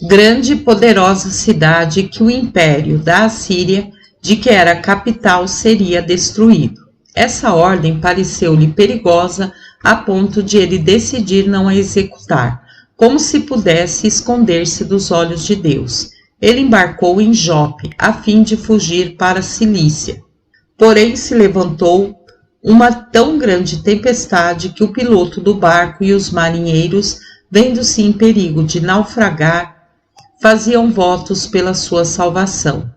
grande e poderosa cidade, que o império da Assíria, de que era capital, seria destruído. Essa ordem pareceu-lhe perigosa a ponto de ele decidir não a executar, como se pudesse esconder-se dos olhos de Deus. Ele embarcou em Jope, a fim de fugir para a Cilícia. Porém se levantou uma tão grande tempestade que o piloto do barco e os marinheiros, vendo-se em perigo de naufragar, faziam votos pela sua salvação.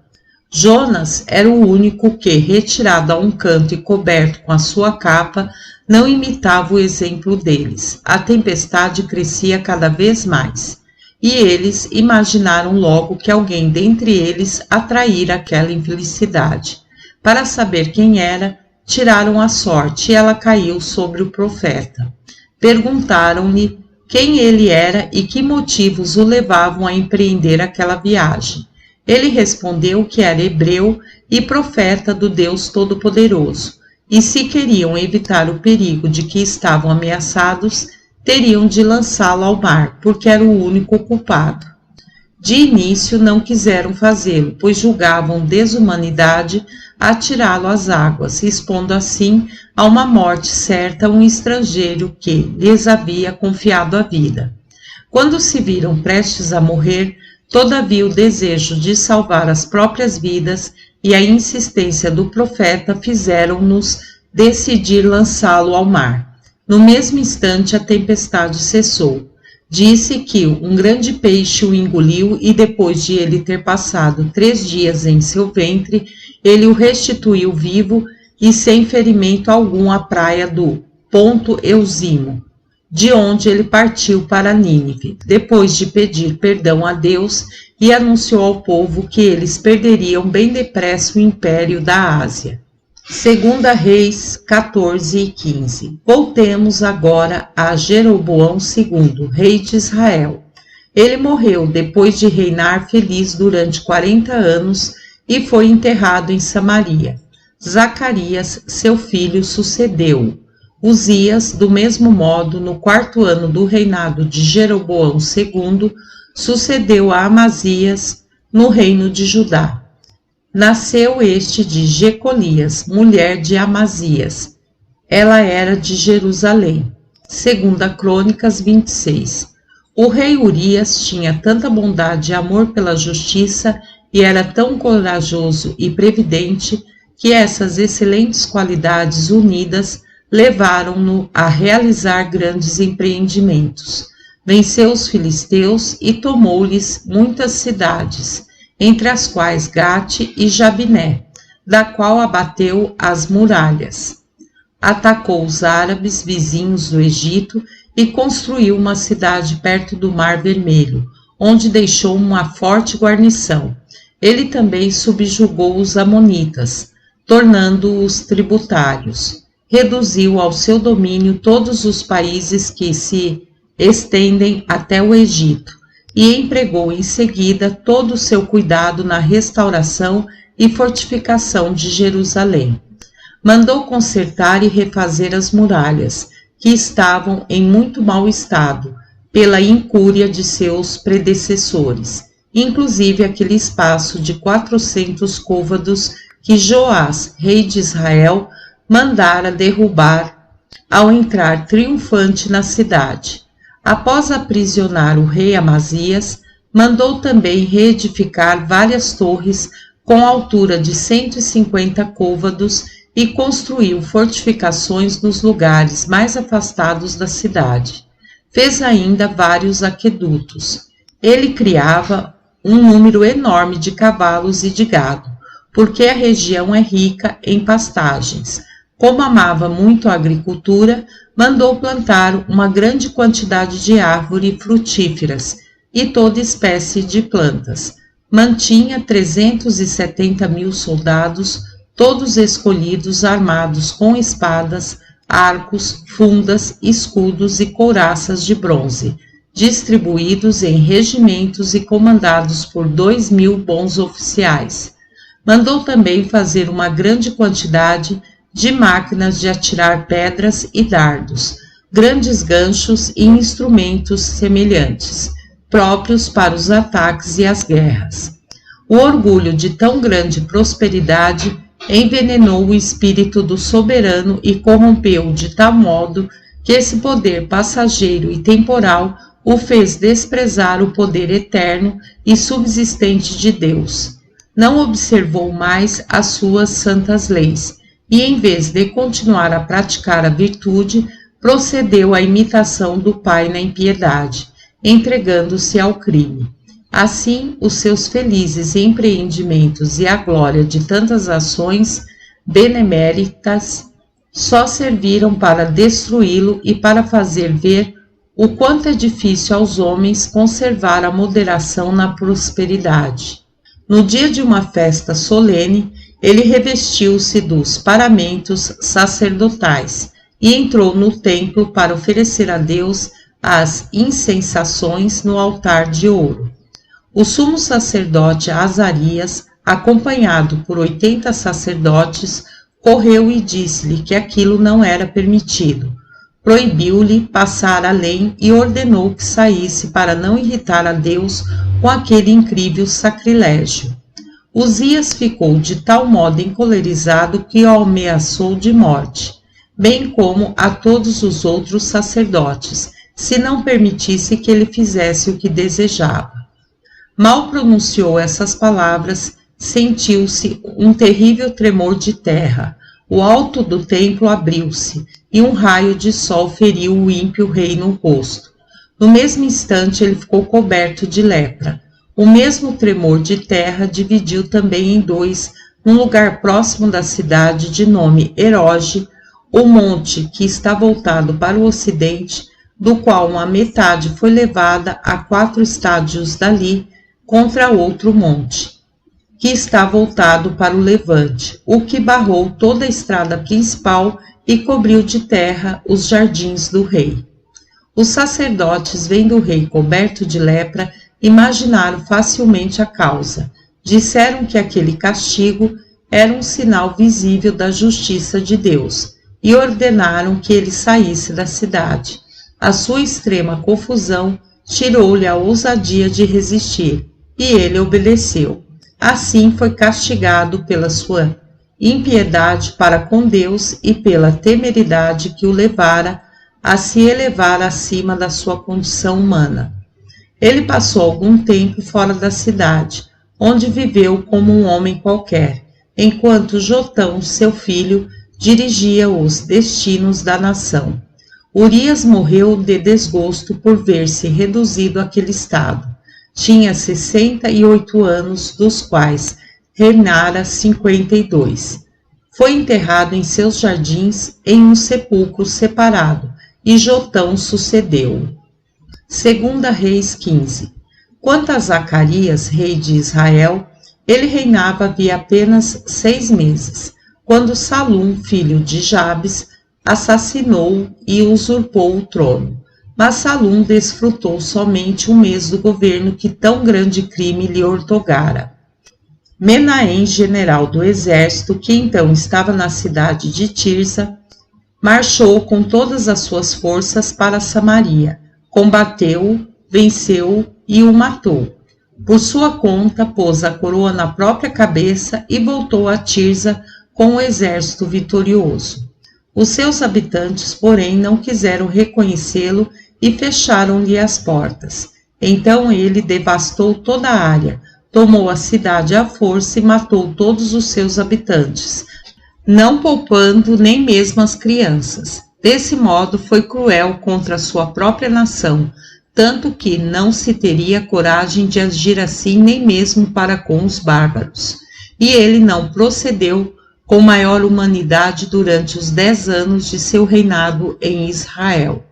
Jonas era o único que, retirado a um canto e coberto com a sua capa, não imitava o exemplo deles. A tempestade crescia cada vez mais, e eles imaginaram logo que alguém dentre eles atraíra aquela infelicidade. Para saber quem era, tiraram a sorte e ela caiu sobre o profeta. Perguntaram-lhe quem ele era e que motivos o levavam a empreender aquela viagem. Ele respondeu que era hebreu e profeta do Deus Todo-Poderoso, e se queriam evitar o perigo de que estavam ameaçados, teriam de lançá-lo ao mar, porque era o único culpado. De início não quiseram fazê-lo, pois julgavam desumanidade atirá-lo às águas, expondo assim a uma morte certa um estrangeiro que lhes havia confiado a vida. Quando se viram prestes a morrer, todavia o desejo de salvar as próprias vidas e a insistência do profeta fizeram-nos decidir lançá-lo ao mar. No mesmo instante a tempestade cessou. Disse que um grande peixe o engoliu e depois de ele ter passado 3 dias em seu ventre, ele o restituiu vivo e sem ferimento algum à praia do Ponto Euzimo, de onde ele partiu para Nínive, depois de pedir perdão a Deus, e anunciou ao povo que eles perderiam bem depressa o império da Ásia. Segunda Reis 14 e 15. Voltemos agora a Jeroboão II, rei de Israel. Ele morreu depois de reinar feliz durante 40 anos e foi enterrado em Samaria. Zacarias, seu filho, sucedeu-o. Uzias, do mesmo modo, no 4º ano do reinado de Jeroboão II, sucedeu a Amazias no reino de Judá. Nasceu este de Jecolias, mulher de Amazias. Ela era de Jerusalém. Segunda Crônicas 26. O rei Urias tinha tanta bondade e amor pela justiça e era tão corajoso e previdente que essas excelentes qualidades unidas levaram-no a realizar grandes empreendimentos. Venceu os filisteus e tomou-lhes muitas cidades, entre as quais Gate e Jabiné, da qual abateu as muralhas. Atacou os árabes vizinhos do Egito e construiu uma cidade perto do Mar Vermelho, onde deixou uma forte guarnição. Ele também subjugou os amonitas, tornando-os tributários. Reduziu ao seu domínio todos os países que se estendem até o Egito, e empregou em seguida todo o seu cuidado na restauração e fortificação de Jerusalém. Mandou consertar e refazer as muralhas, que estavam em muito mau estado, pela incúria de seus predecessores, inclusive aquele espaço de 400 côvados que Joás, rei de Israel, mandara derrubar ao entrar triunfante na cidade. Após aprisionar o rei Amazias, mandou também reedificar várias torres com altura de 150 côvados e construiu fortificações nos lugares mais afastados da cidade. Fez ainda vários aquedutos. Ele criava um número enorme de cavalos e de gado, porque a região é rica em pastagens. Como amava muito a agricultura, mandou plantar uma grande quantidade de árvores frutíferas e toda espécie de plantas. Mantinha 370.000 soldados, todos escolhidos, armados com espadas, arcos, fundas, escudos e couraças de bronze, distribuídos em regimentos e comandados por 2.000 bons oficiais. Mandou também fazer uma grande quantidade de máquinas de atirar pedras e dardos, grandes ganchos e instrumentos semelhantes, próprios para os ataques e as guerras. O orgulho de tão grande prosperidade envenenou o espírito do soberano e corrompeu de tal modo que esse poder passageiro e temporal o fez desprezar o poder eterno e subsistente de Deus. Não observou mais as suas santas leis, e em vez de continuar a praticar a virtude, procedeu à imitação do pai na impiedade, entregando-se ao crime. Assim, os seus felizes empreendimentos e a glória de tantas ações beneméritas só serviram para destruí-lo e para fazer ver o quanto é difícil aos homens conservar a moderação na prosperidade. No dia de uma festa solene, ele revestiu-se dos paramentos sacerdotais e entrou no templo para oferecer a Deus as incensações no altar de ouro. O sumo sacerdote Azarias, acompanhado por 80 sacerdotes, correu e disse-lhe que aquilo não era permitido. Proibiu-lhe passar além e ordenou que saísse para não irritar a Deus com aquele incrível sacrilégio. Uzias ficou de tal modo encolerizado que o ameaçou de morte, bem como a todos os outros sacerdotes, se não permitisse que ele fizesse o que desejava. Mal pronunciou essas palavras, sentiu-se um terrível tremor de terra. O alto do templo abriu-se, e um raio de sol feriu o ímpio rei no rosto. No mesmo instante ele ficou coberto de lepra. O mesmo tremor de terra dividiu também em dois, num lugar próximo da cidade de nome Heroge, o monte que está voltado para o ocidente, do qual uma metade foi levada a 4 estádios dali, contra outro monte, que está voltado para o levante, o que barrou toda a estrada principal e cobriu de terra os jardins do rei. Os sacerdotes, vendo o rei coberto de lepra, imaginaram facilmente a causa. Disseram que aquele castigo era um sinal visível da justiça de Deus e ordenaram que ele saísse da cidade. A sua extrema confusão tirou-lhe a ousadia de resistir, e ele obedeceu. Assim foi castigado pela sua impiedade para com Deus e pela temeridade que o levara a se elevar acima da sua condição humana. Ele passou algum tempo fora da cidade, onde viveu como um homem qualquer, enquanto Jotão, seu filho, dirigia os destinos da nação. Urias morreu de desgosto por ver-se reduzido àquele estado. Tinha 68 anos, dos quais reinara 52. Foi enterrado em seus jardins em um sepulcro separado, e Jotão sucedeu-o. 2 Reis 15. Quanto a Zacarias, rei de Israel, ele reinava havia apenas 6 meses, quando Salum, filho de Jabes, assassinou e usurpou o trono. mas Salum desfrutou somente um mês do governo que tão grande crime lhe ortogara. Menahem, general do exército, que então estava na cidade de Tirsa, marchou com todas as suas forças para Samaria, combateu-o, venceu-o e o matou. Por sua conta, pôs a coroa na própria cabeça e voltou a Tirsa com o exército vitorioso. Os seus habitantes, porém, não quiseram reconhecê-lo e fecharam-lhe as portas. Então ele devastou toda a área, tomou a cidade à força e matou todos os seus habitantes, não poupando nem mesmo as crianças. Desse modo foi cruel contra a sua própria nação, tanto que não se teria coragem de agir assim nem mesmo para com os bárbaros. E ele não procedeu com maior humanidade durante os 10 anos de seu reinado em Israel.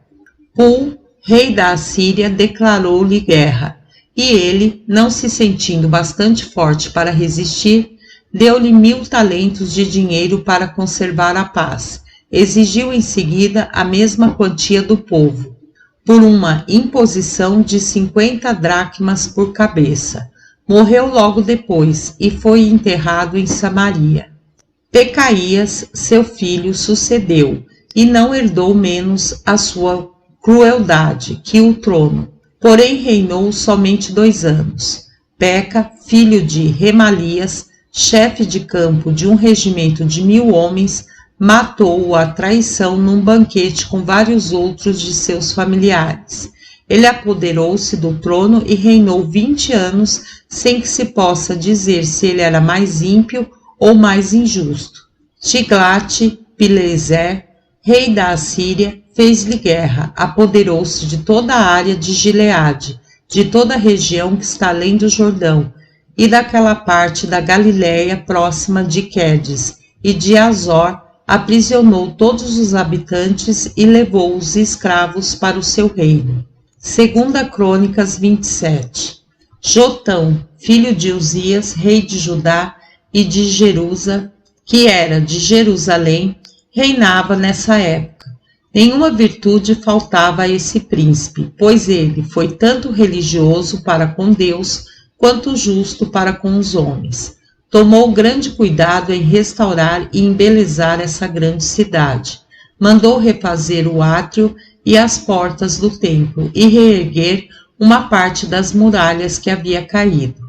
Pul, rei da Assíria, declarou-lhe guerra, e ele, não se sentindo bastante forte para resistir, deu-lhe 1000 talentos de dinheiro para conservar a paz. Exigiu em seguida a mesma quantia do povo, por uma imposição de 50 dracmas por cabeça. Morreu logo depois e foi enterrado em Samaria. Pecaías, seu filho, sucedeu, e não herdou menos a sua crueldade que o trono, porém reinou somente 2 anos. Peca, filho de Remalias, chefe de campo de um regimento de 1000 homens, matou-o à traição num banquete com vários outros de seus familiares. Ele apoderou-se do trono e reinou 20 anos, sem que se possa dizer se ele era mais ímpio ou mais injusto. Tiglat-Pileser, rei da Assíria, fez-lhe guerra, apoderou-se de toda a área de Gileade, de toda a região que está além do Jordão, e daquela parte da Galiléia próxima de Quedes, e de Azor, aprisionou todos os habitantes e levou os escravos para o seu reino. 2 Crônicas 27. Jotão, filho de Uzias, rei de Judá e de Jerusa, que era de Jerusalém, reinava nessa época. Nenhuma virtude faltava a esse príncipe, pois ele foi tanto religioso para com Deus, quanto justo para com os homens. Tomou grande cuidado em restaurar e embelezar essa grande cidade. Mandou refazer o átrio e as portas do templo e reerguer uma parte das muralhas que havia caído.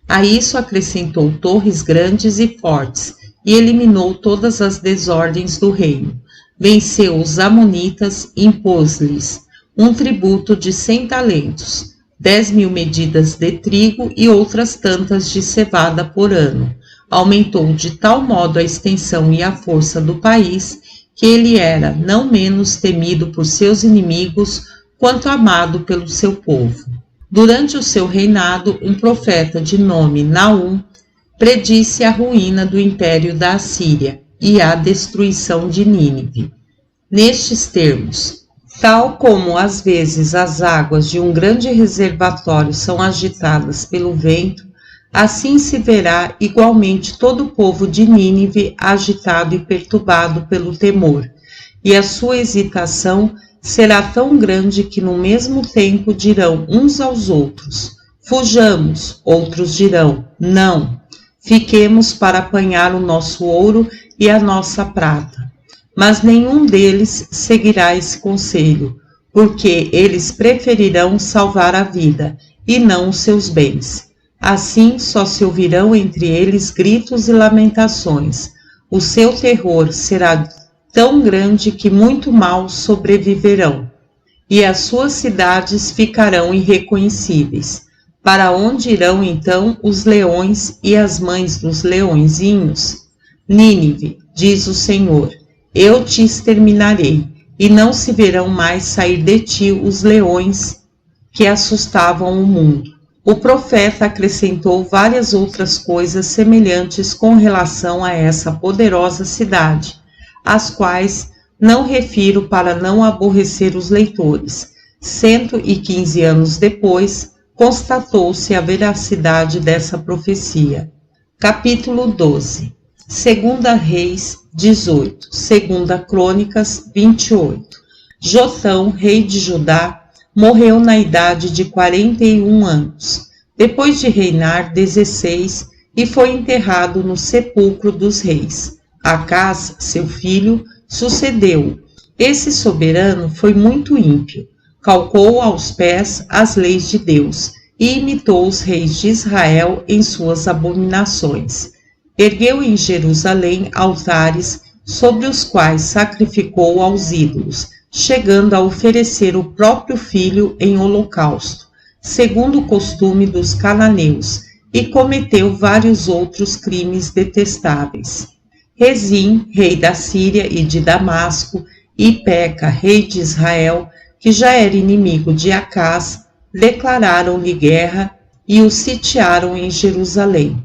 A isso acrescentou torres grandes e fortes e eliminou todas as desordens do reino. Venceu os amonitas e impôs-lhes um tributo de 100 talentos, 10.000 medidas de trigo e outras tantas de cevada por ano. Aumentou de tal modo a extensão e a força do país que ele era não menos temido por seus inimigos quanto amado pelo seu povo. Durante o seu reinado, um profeta de nome Naum predisse a ruína do império da Assíria e a destruição de Nínive. Nestes termos: tal como às vezes as águas de um grande reservatório são agitadas pelo vento, assim se verá igualmente todo o povo de Nínive agitado e perturbado pelo temor, e a sua hesitação será tão grande que no mesmo tempo dirão uns aos outros: fujamos, outros dirão: não, fiquemos para apanhar o nosso ouro e a nossa prata. Mas nenhum deles seguirá esse conselho, porque eles preferirão salvar a vida e não os seus bens. Assim só se ouvirão entre eles gritos e lamentações. O seu terror será tão grande que muito mal sobreviverão, e as suas cidades ficarão irreconhecíveis. Para onde irão então os leões e as mães dos leõezinhos? Nínive, diz o Senhor, eu te exterminarei, e não se verão mais sair de ti os leões que assustavam o mundo. O profeta acrescentou várias outras coisas semelhantes com relação a essa poderosa cidade, as quais não refiro para não aborrecer os leitores. 115 anos depois, constatou-se a veracidade dessa profecia. Capítulo 12. 2 Reis 18, 2 Crônicas 28. Jotão, rei de Judá, morreu na idade de 41 anos, depois de reinar 16, e foi enterrado no sepulcro dos reis. Acás, seu filho, sucedeu-o. Esse soberano foi muito ímpio, calcou aos pés as leis de Deus e imitou os reis de Israel em suas abominações. Ergueu em Jerusalém altares sobre os quais sacrificou aos ídolos, chegando a oferecer o próprio filho em holocausto, segundo o costume dos cananeus, e cometeu vários outros crimes detestáveis. Rezim, rei da Síria e de Damasco, e Peca, rei de Israel, que já era inimigo de Acás, declararam-lhe guerra e o sitiaram em Jerusalém.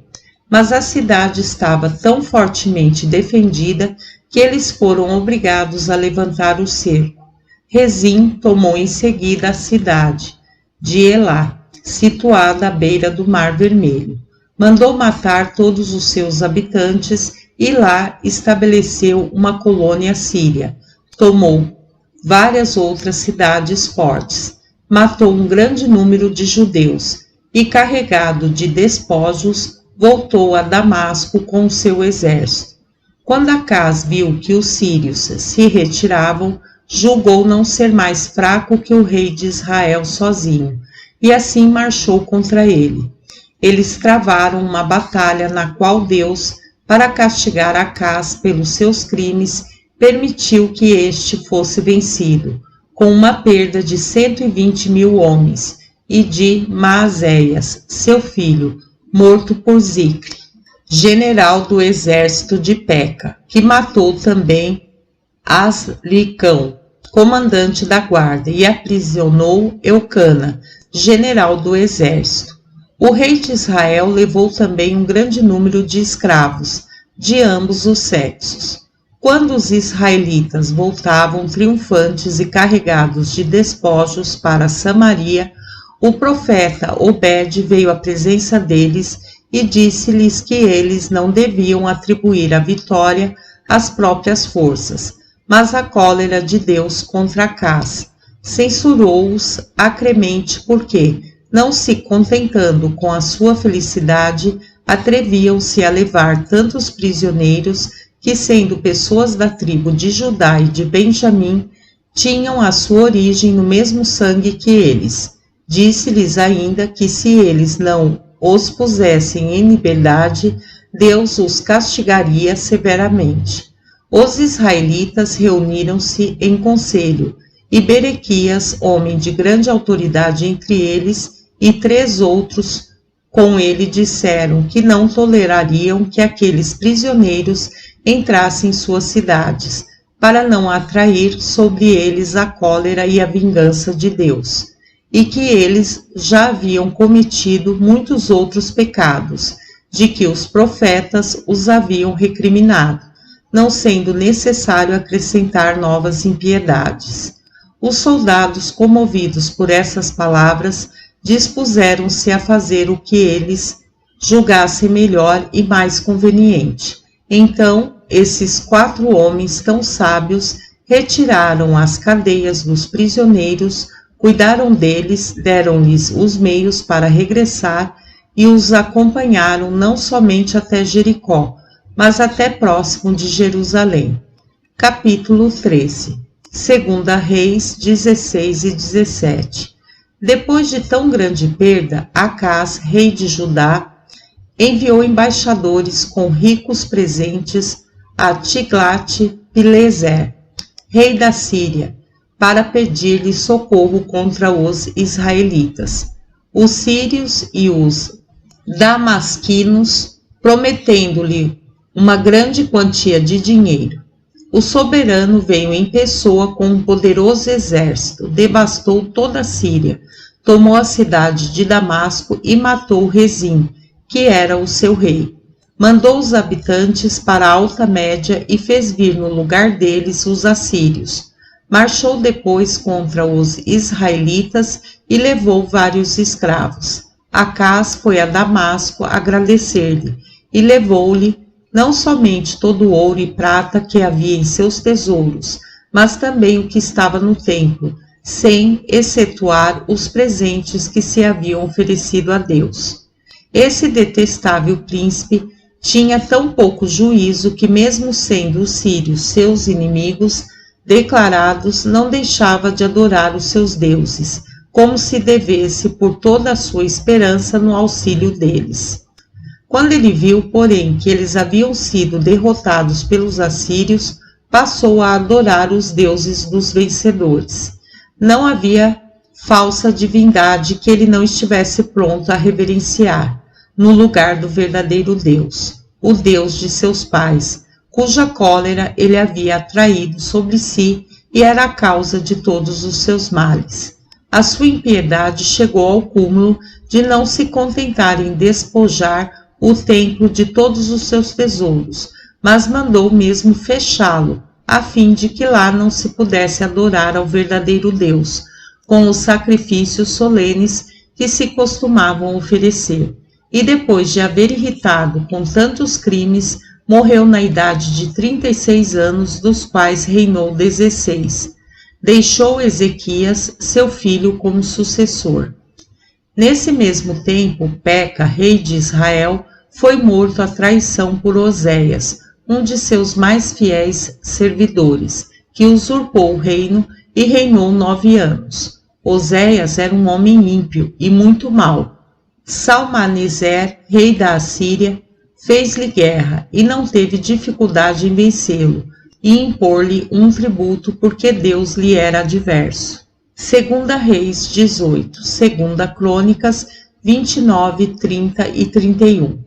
Mas a cidade estava tão fortemente defendida que eles foram obrigados a levantar o cerco. Rezim tomou em seguida a cidade de Elá, situada à beira do Mar Vermelho. Mandou matar todos os seus habitantes e lá estabeleceu uma colônia síria. Tomou várias outras cidades fortes, matou um grande número de judeus e, carregado de despojos, voltou a Damasco com o seu exército. Quando Acás viu que os sírios se retiravam, julgou não ser mais fraco que o rei de Israel sozinho, e assim marchou contra ele. Eles travaram uma batalha na qual Deus, para castigar Acás pelos seus crimes, permitiu que este fosse vencido, com uma perda de 120.000 homens, e de Maazéias, seu filho, morto por Zicre, general do exército de Peca, que matou também Aslicão, comandante da guarda, e aprisionou Eucana, general do exército. O rei de Israel levou também um grande número de escravos, de ambos os sexos. Quando os israelitas voltavam triunfantes e carregados de despojos para Samaria, o profeta Obed veio à presença deles e disse-lhes que eles não deviam atribuir a vitória às próprias forças, mas à cólera de Deus contra Acás. Censurou-os acremente porque, não se contentando com a sua felicidade, atreviam-se a levar tantos prisioneiros que, sendo pessoas da tribo de Judá e de Benjamim, tinham a sua origem no mesmo sangue que eles. Disse-lhes ainda que, se eles não os pusessem em liberdade, Deus os castigaria severamente. Os israelitas reuniram-se em conselho, e Berequias, homem de grande autoridade entre eles, e 3 outros com ele disseram que não tolerariam que aqueles prisioneiros entrassem em suas cidades, para não atrair sobre eles a cólera e a vingança de Deus, e que eles já haviam cometido muitos outros pecados, de que os profetas os haviam recriminado, não sendo necessário acrescentar novas impiedades. Os soldados, comovidos por essas palavras, dispuseram-se a fazer o que eles julgassem melhor e mais conveniente. Então, esses 4 homens tão sábios retiraram as cadeias dos prisioneiros, cuidaram deles, deram-lhes os meios para regressar e os acompanharam não somente até Jericó, mas até próximo de Jerusalém. Capítulo 13. 2 Reis 16 e 17. Depois de tão grande perda, Acás, rei de Judá, enviou embaixadores com ricos presentes a Tiglat-Pileser, rei da Síria, para pedir-lhe socorro contra os israelitas. Os sírios e os damasquinos, prometendo-lhe uma grande quantia de dinheiro. O soberano veio em pessoa com um poderoso exército, devastou toda a Síria, tomou a cidade de Damasco e matou Rezim, que era o seu rei. Mandou os habitantes para a Alta Média e fez vir no lugar deles os assírios. Marchou depois contra os israelitas e levou vários escravos. Acás foi a Damasco agradecer-lhe e levou-lhe não somente todo o ouro e prata que havia em seus tesouros, mas também o que estava no templo, sem excetuar os presentes que se haviam oferecido a Deus. Esse detestável príncipe tinha tão pouco juízo que, mesmo sendo os sírios seus inimigos declarados, não deixava de adorar os seus deuses, como se devesse por toda a sua esperança no auxílio deles. Quando ele viu, porém, que eles haviam sido derrotados pelos assírios, passou a adorar os deuses dos vencedores. Não havia falsa divindade que ele não estivesse pronto a reverenciar, no lugar do verdadeiro Deus, o Deus de seus pais, cuja cólera ele havia atraído sobre si e era a causa de todos os seus males. A sua impiedade chegou ao cúmulo de não se contentar em despojar o templo de todos os seus tesouros, mas mandou mesmo fechá-lo, a fim de que lá não se pudesse adorar ao verdadeiro Deus, com os sacrifícios solenes que se costumavam oferecer. E depois de haver irritado com tantos crimes, morreu na idade de 36 anos, dos quais reinou 16. Deixou Ezequias, seu filho, como sucessor. Nesse mesmo tempo, Peca, rei de Israel, foi morto à traição por Oséias, um de seus mais fiéis servidores, que usurpou o reino e reinou 9 anos. Oséias era um homem ímpio e muito mau. Salmaneser, rei da Assíria, fez-lhe guerra e não teve dificuldade em vencê-lo e impor-lhe um tributo, porque Deus lhe era adverso. 2 Reis 18, 2 Crônicas 29, 30 e 31.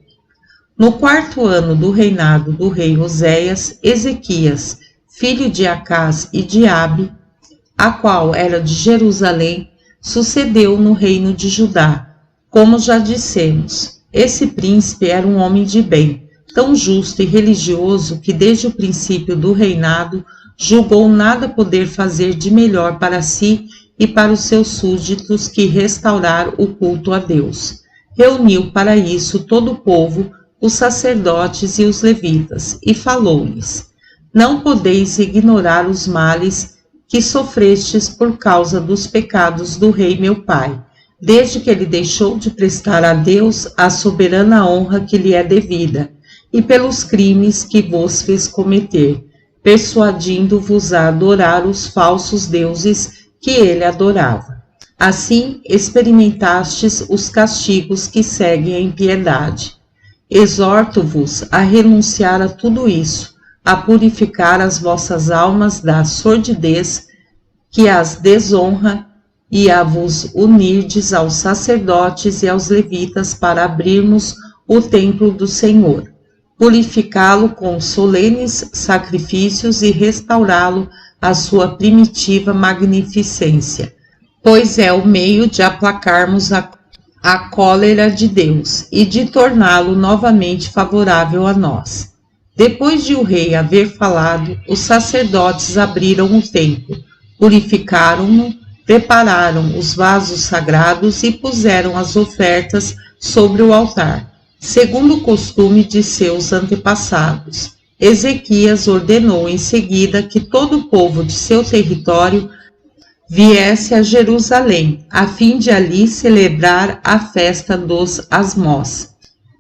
No 4º ano do reinado do rei Oséias, Ezequias, filho de Acás e de Abi, a qual era de Jerusalém, sucedeu no reino de Judá. Como já dissemos, esse príncipe era um homem de bem, tão justo e religioso que desde o princípio do reinado julgou nada poder fazer de melhor para si e para os seus súditos que restaurar o culto a Deus. Reuniu para isso todo o povo, os sacerdotes e os levitas, e falou-lhes: Não podeis ignorar os males que sofrestes por causa dos pecados do rei meu pai, desde que ele deixou de prestar a Deus a soberana honra que lhe é devida, e pelos crimes que vos fez cometer, persuadindo-vos a adorar os falsos deuses que ele adorava. Assim experimentastes os castigos que seguem a impiedade. Exorto-vos a renunciar a tudo isso, a purificar as vossas almas da sordidez que as desonra, e a vos unirdes aos sacerdotes e aos levitas para abrirmos o templo do Senhor, purificá-lo com solenes sacrifícios e restaurá-lo à sua primitiva magnificência, pois é o meio de aplacarmos a cólera de Deus e de torná-lo novamente favorável a nós. Depois de o rei haver falado, os sacerdotes abriram o templo, purificaram-no, prepararam os vasos sagrados e puseram as ofertas sobre o altar, segundo o costume de seus antepassados. Ezequias ordenou em seguida que todo o povo de seu território viesse a Jerusalém, a fim de ali celebrar a festa dos Asmós,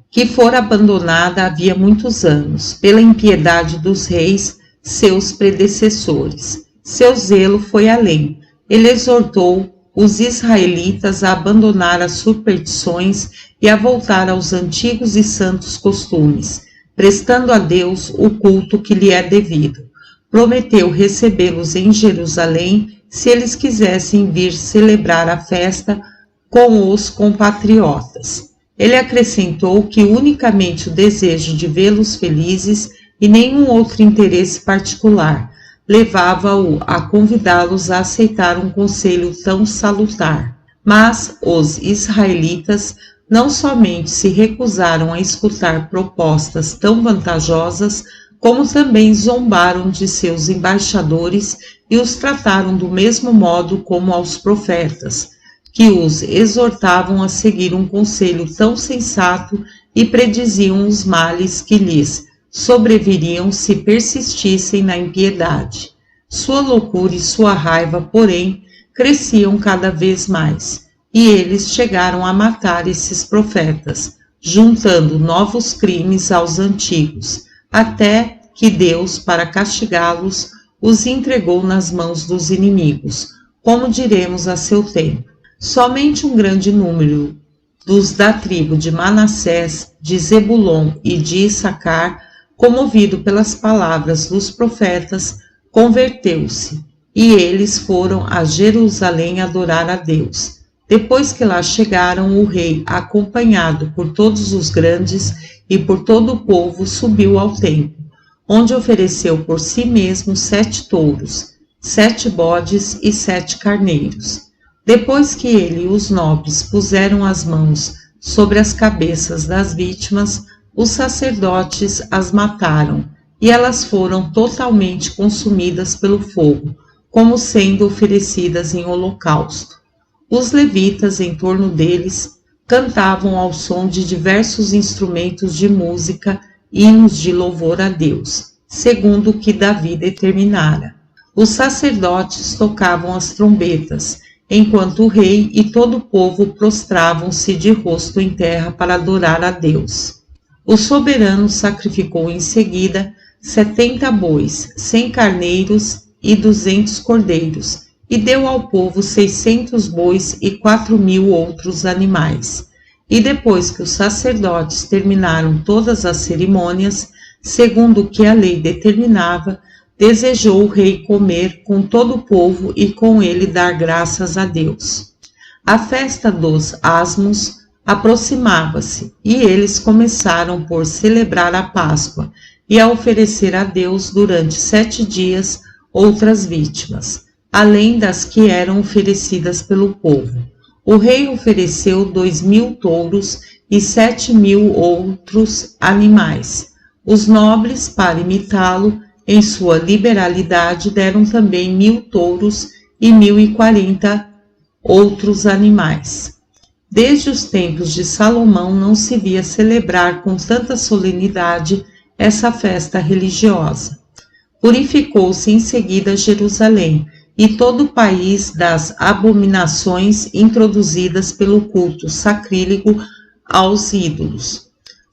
que fora abandonada havia muitos anos, pela impiedade dos reis, seus predecessores. Seu zelo foi além. Ele exortou os israelitas a abandonar as superstições e a voltar aos antigos e santos costumes, prestando a Deus o culto que lhe é devido. Prometeu recebê-los em Jerusalém se eles quisessem vir celebrar a festa com os compatriotas. Ele acrescentou que unicamente o desejo de vê-los felizes e nenhum outro interesse particular levava-o a convidá-los a aceitar um conselho tão salutar. Mas os israelitas não somente se recusaram a escutar propostas tão vantajosas, como também zombaram de seus embaixadores e os trataram do mesmo modo como aos profetas, que os exortavam a seguir um conselho tão sensato e prediziam os males que lhes sobreviriam se persistissem na impiedade. Sua loucura e sua raiva, porém, cresciam cada vez mais, e eles chegaram a matar esses profetas, juntando novos crimes aos antigos, até que Deus, para castigá-los, os entregou nas mãos dos inimigos, como diremos a seu tempo. Somente um grande número dos da tribo de Manassés, de Zebulon e de Issacar, comovido pelas palavras dos profetas, converteu-se, e eles foram a Jerusalém adorar a Deus. Depois que lá chegaram, o rei, acompanhado por todos os grandes e por todo o povo, subiu ao templo, onde ofereceu por si mesmo 7 touros, 7 bodes e 7 carneiros. Depois que ele e os nobres puseram as mãos sobre as cabeças das vítimas, os sacerdotes as mataram, e elas foram totalmente consumidas pelo fogo, como sendo oferecidas em holocausto. Os levitas em torno deles cantavam ao som de diversos instrumentos de música, hinos de louvor a Deus, segundo o que Davi determinara. Os sacerdotes tocavam as trombetas, enquanto o rei e todo o povo prostravam-se de rosto em terra para adorar a Deus. O soberano sacrificou em seguida 70 bois, 100 carneiros e 200 cordeiros, e deu ao povo 600 bois e 4.000 outros animais. E depois que os sacerdotes terminaram todas as cerimônias, segundo o que a lei determinava, desejou o rei comer com todo o povo e com ele dar graças a Deus. A festa dos Asmos aproximava-se, e eles começaram por celebrar a Páscoa e a oferecer a Deus durante 7 dias outras vítimas, além das que eram oferecidas pelo povo. O rei ofereceu 2.000 touros e 7.000 outros animais. Os nobres, para imitá-lo, em sua liberalidade, deram também 1.000 touros e 1.040 outros animais. Desde os tempos de Salomão não se via celebrar com tanta solenidade essa festa religiosa. Purificou-se em seguida Jerusalém e todo o país das abominações introduzidas pelo culto sacrílego aos ídolos.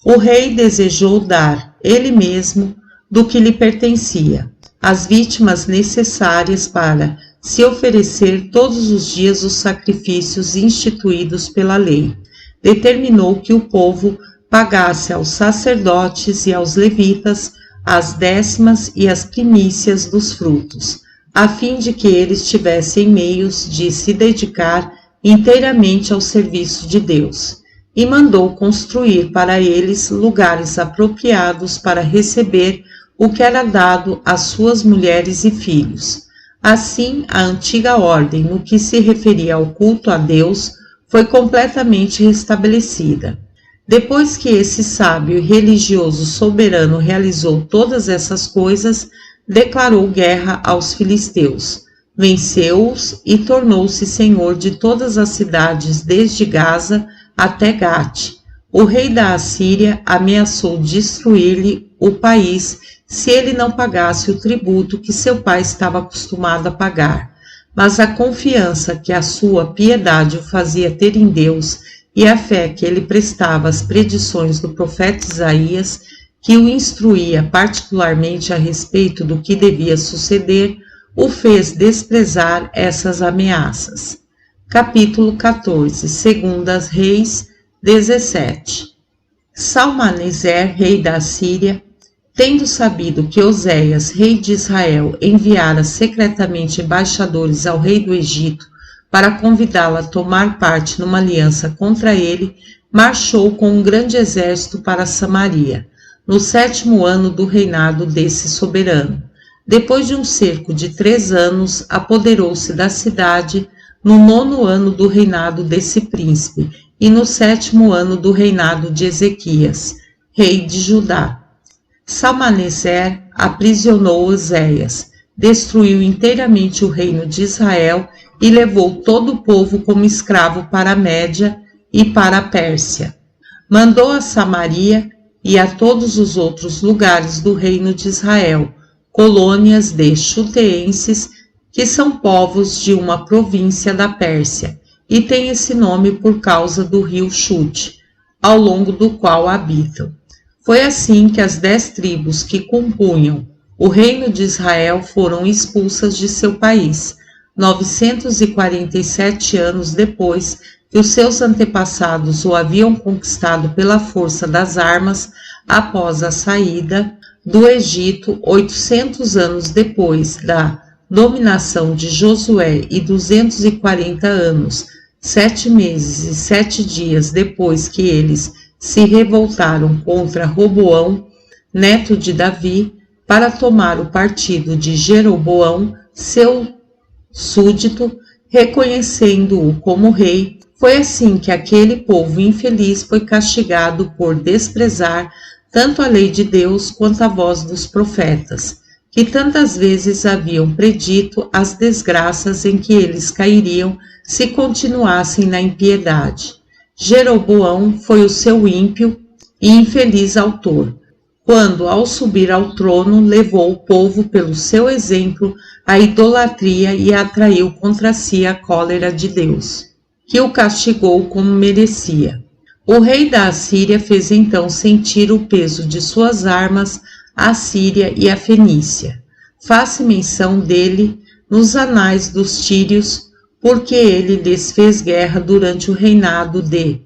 O rei desejou dar, ele mesmo, do que lhe pertencia, as vítimas necessárias para se oferecer todos os dias os sacrifícios instituídos pela lei. Determinou que o povo pagasse aos sacerdotes e aos levitas as décimas e as primícias dos frutos, a fim de que eles tivessem meios de se dedicar inteiramente ao serviço de Deus, e mandou construir para eles lugares apropriados para receber o que era dado às suas mulheres e filhos. Assim, a antiga ordem no que se referia ao culto a Deus foi completamente restabelecida. Depois que esse sábio e religioso soberano realizou todas essas coisas, declarou guerra aos filisteus, venceu-os e tornou-se senhor de todas as cidades desde Gaza até Gate. O rei da Assíria ameaçou destruir-lhe o país se ele não pagasse o tributo que seu pai estava acostumado a pagar. Mas a confiança que a sua piedade o fazia ter em Deus e a fé que ele prestava às predições do profeta Isaías, que o instruía particularmente a respeito do que devia suceder, o fez desprezar essas ameaças. Capítulo 14, 2 Reis 17. Salmaneser, rei da Síria, tendo sabido que Oséias, rei de Israel, enviara secretamente embaixadores ao rei do Egito para convidá-lo a tomar parte numa aliança contra ele, marchou com um grande exército para Samaria, no 7º ano do reinado desse soberano. Depois de um cerco de 3 anos, apoderou-se da cidade no 9º ano do reinado desse príncipe e no 7º ano do reinado de Ezequias, rei de Judá. Salmaneser aprisionou Oséias, destruiu inteiramente o reino de Israel e levou todo o povo como escravo para a Média e para a Pérsia. Mandou a Samaria e a todos os outros lugares do reino de Israel colônias de chuteenses que são povos de uma província da Pérsia, e têm esse nome por causa do rio Chute, ao longo do qual habitam. Foi assim que as 10 tribos que compunham o reino de Israel foram expulsas de seu país, 947 anos depois que os seus antepassados o haviam conquistado pela força das armas após a saída do Egito, 800 anos depois da dominação de Josué e 240 anos, 7 meses e 7 dias depois que eles se revoltaram contra Roboão, neto de Davi, para tomar o partido de Jeroboão, seu súdito, reconhecendo-o como rei. Foi assim que aquele povo infeliz foi castigado por desprezar tanto a lei de Deus quanto a voz dos profetas, que tantas vezes haviam predito as desgraças em que eles cairiam se continuassem na impiedade. Jeroboão foi o seu ímpio e infeliz autor, quando, ao subir ao trono, levou o povo pelo seu exemplo à idolatria e atraiu contra si a cólera de Deus, que o castigou como merecia. O rei da Assíria fez então sentir o peso de suas armas a Síria e a Fenícia. Faz-se menção dele nos anais dos Tírios, porque ele lhes fez guerra durante o reinado de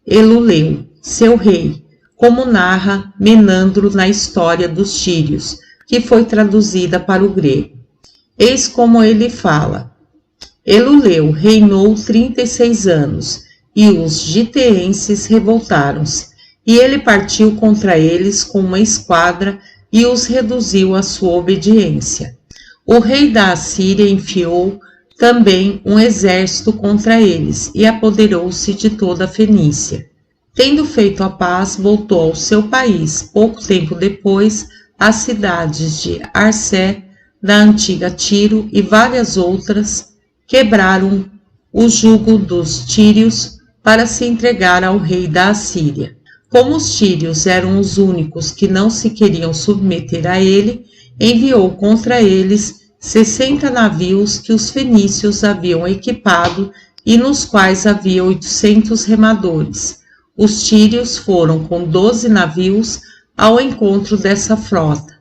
Eluleu, seu rei, como narra Menandro na História dos Tírios, que foi traduzida para o grego. Eis como ele fala: Eluleu reinou 36 anos, e os giteenses revoltaram-se, e ele partiu contra eles com uma esquadra e os reduziu à sua obediência. O rei da Assíria enviou também um exército contra eles e apoderou-se de toda a Fenícia. Tendo feito a paz, voltou ao seu país. Pouco tempo depois, as cidades de Arsé, da antiga Tiro e várias outras quebraram o jugo dos tírios para se entregar ao rei da Assíria. Como os tírios eram os únicos que não se queriam submeter a ele, enviou contra eles 60 navios que os fenícios haviam equipado e nos quais havia 800 remadores. Os tírios foram com 12 navios ao encontro dessa frota.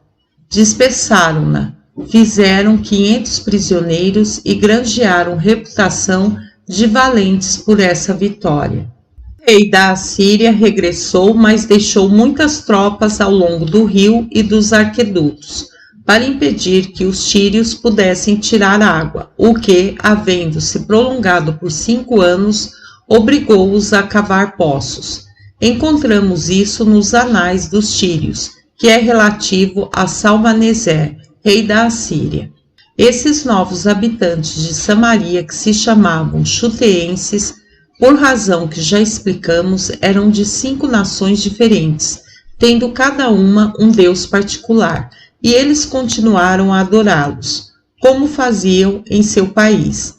Dispersaram-na, fizeram 500 prisioneiros e granjearam reputação de valentes por essa vitória. O rei da Assíria regressou, mas deixou muitas tropas ao longo do rio e dos aquedutos, para impedir que os tírios pudessem tirar água, o que, havendo-se prolongado por 5 anos, obrigou-os a cavar poços. Encontramos isso nos anais dos tírios, que é relativo a Salmaneser, rei da Assíria. Esses novos habitantes de Samaria, que se chamavam chuteenses, por razão que já explicamos, eram de 5 nações diferentes, tendo cada uma um deus particular, e eles continuaram a adorá-los, como faziam em seu país.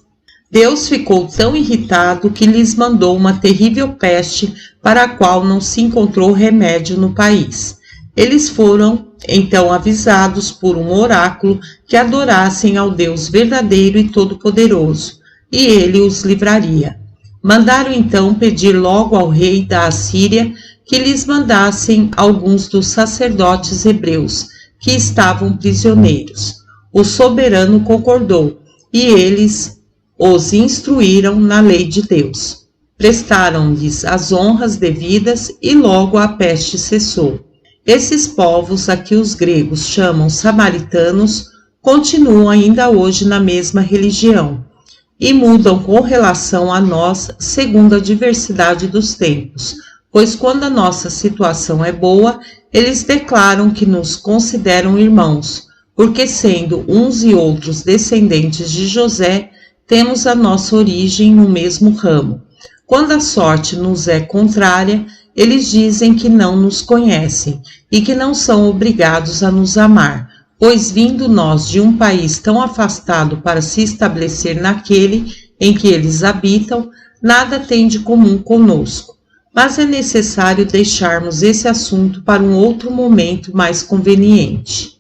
Deus ficou tão irritado que lhes mandou uma terrível peste para a qual não se encontrou remédio no país. Eles foram então avisados por um oráculo que adorassem ao Deus verdadeiro e todo-poderoso, e ele os livraria. Mandaram então pedir logo ao rei da Assíria que lhes mandassem alguns dos sacerdotes hebreus que estavam prisioneiros. O soberano concordou, e eles os instruíram na lei de Deus. Prestaram-lhes as honras devidas e logo a peste cessou. Esses povos, a que os gregos chamam samaritanos, continuam ainda hoje na mesma religião e mudam com relação a nós segundo a diversidade dos tempos, pois quando a nossa situação é boa, eles declaram que nos consideram irmãos, porque sendo uns e outros descendentes de José, temos a nossa origem no mesmo ramo. Quando a sorte nos é contrária, eles dizem que não nos conhecem e que não são obrigados a nos amar, pois vindo nós de um país tão afastado para se estabelecer naquele em que eles habitam, nada tem de comum conosco. Mas é necessário deixarmos esse assunto para um outro momento mais conveniente.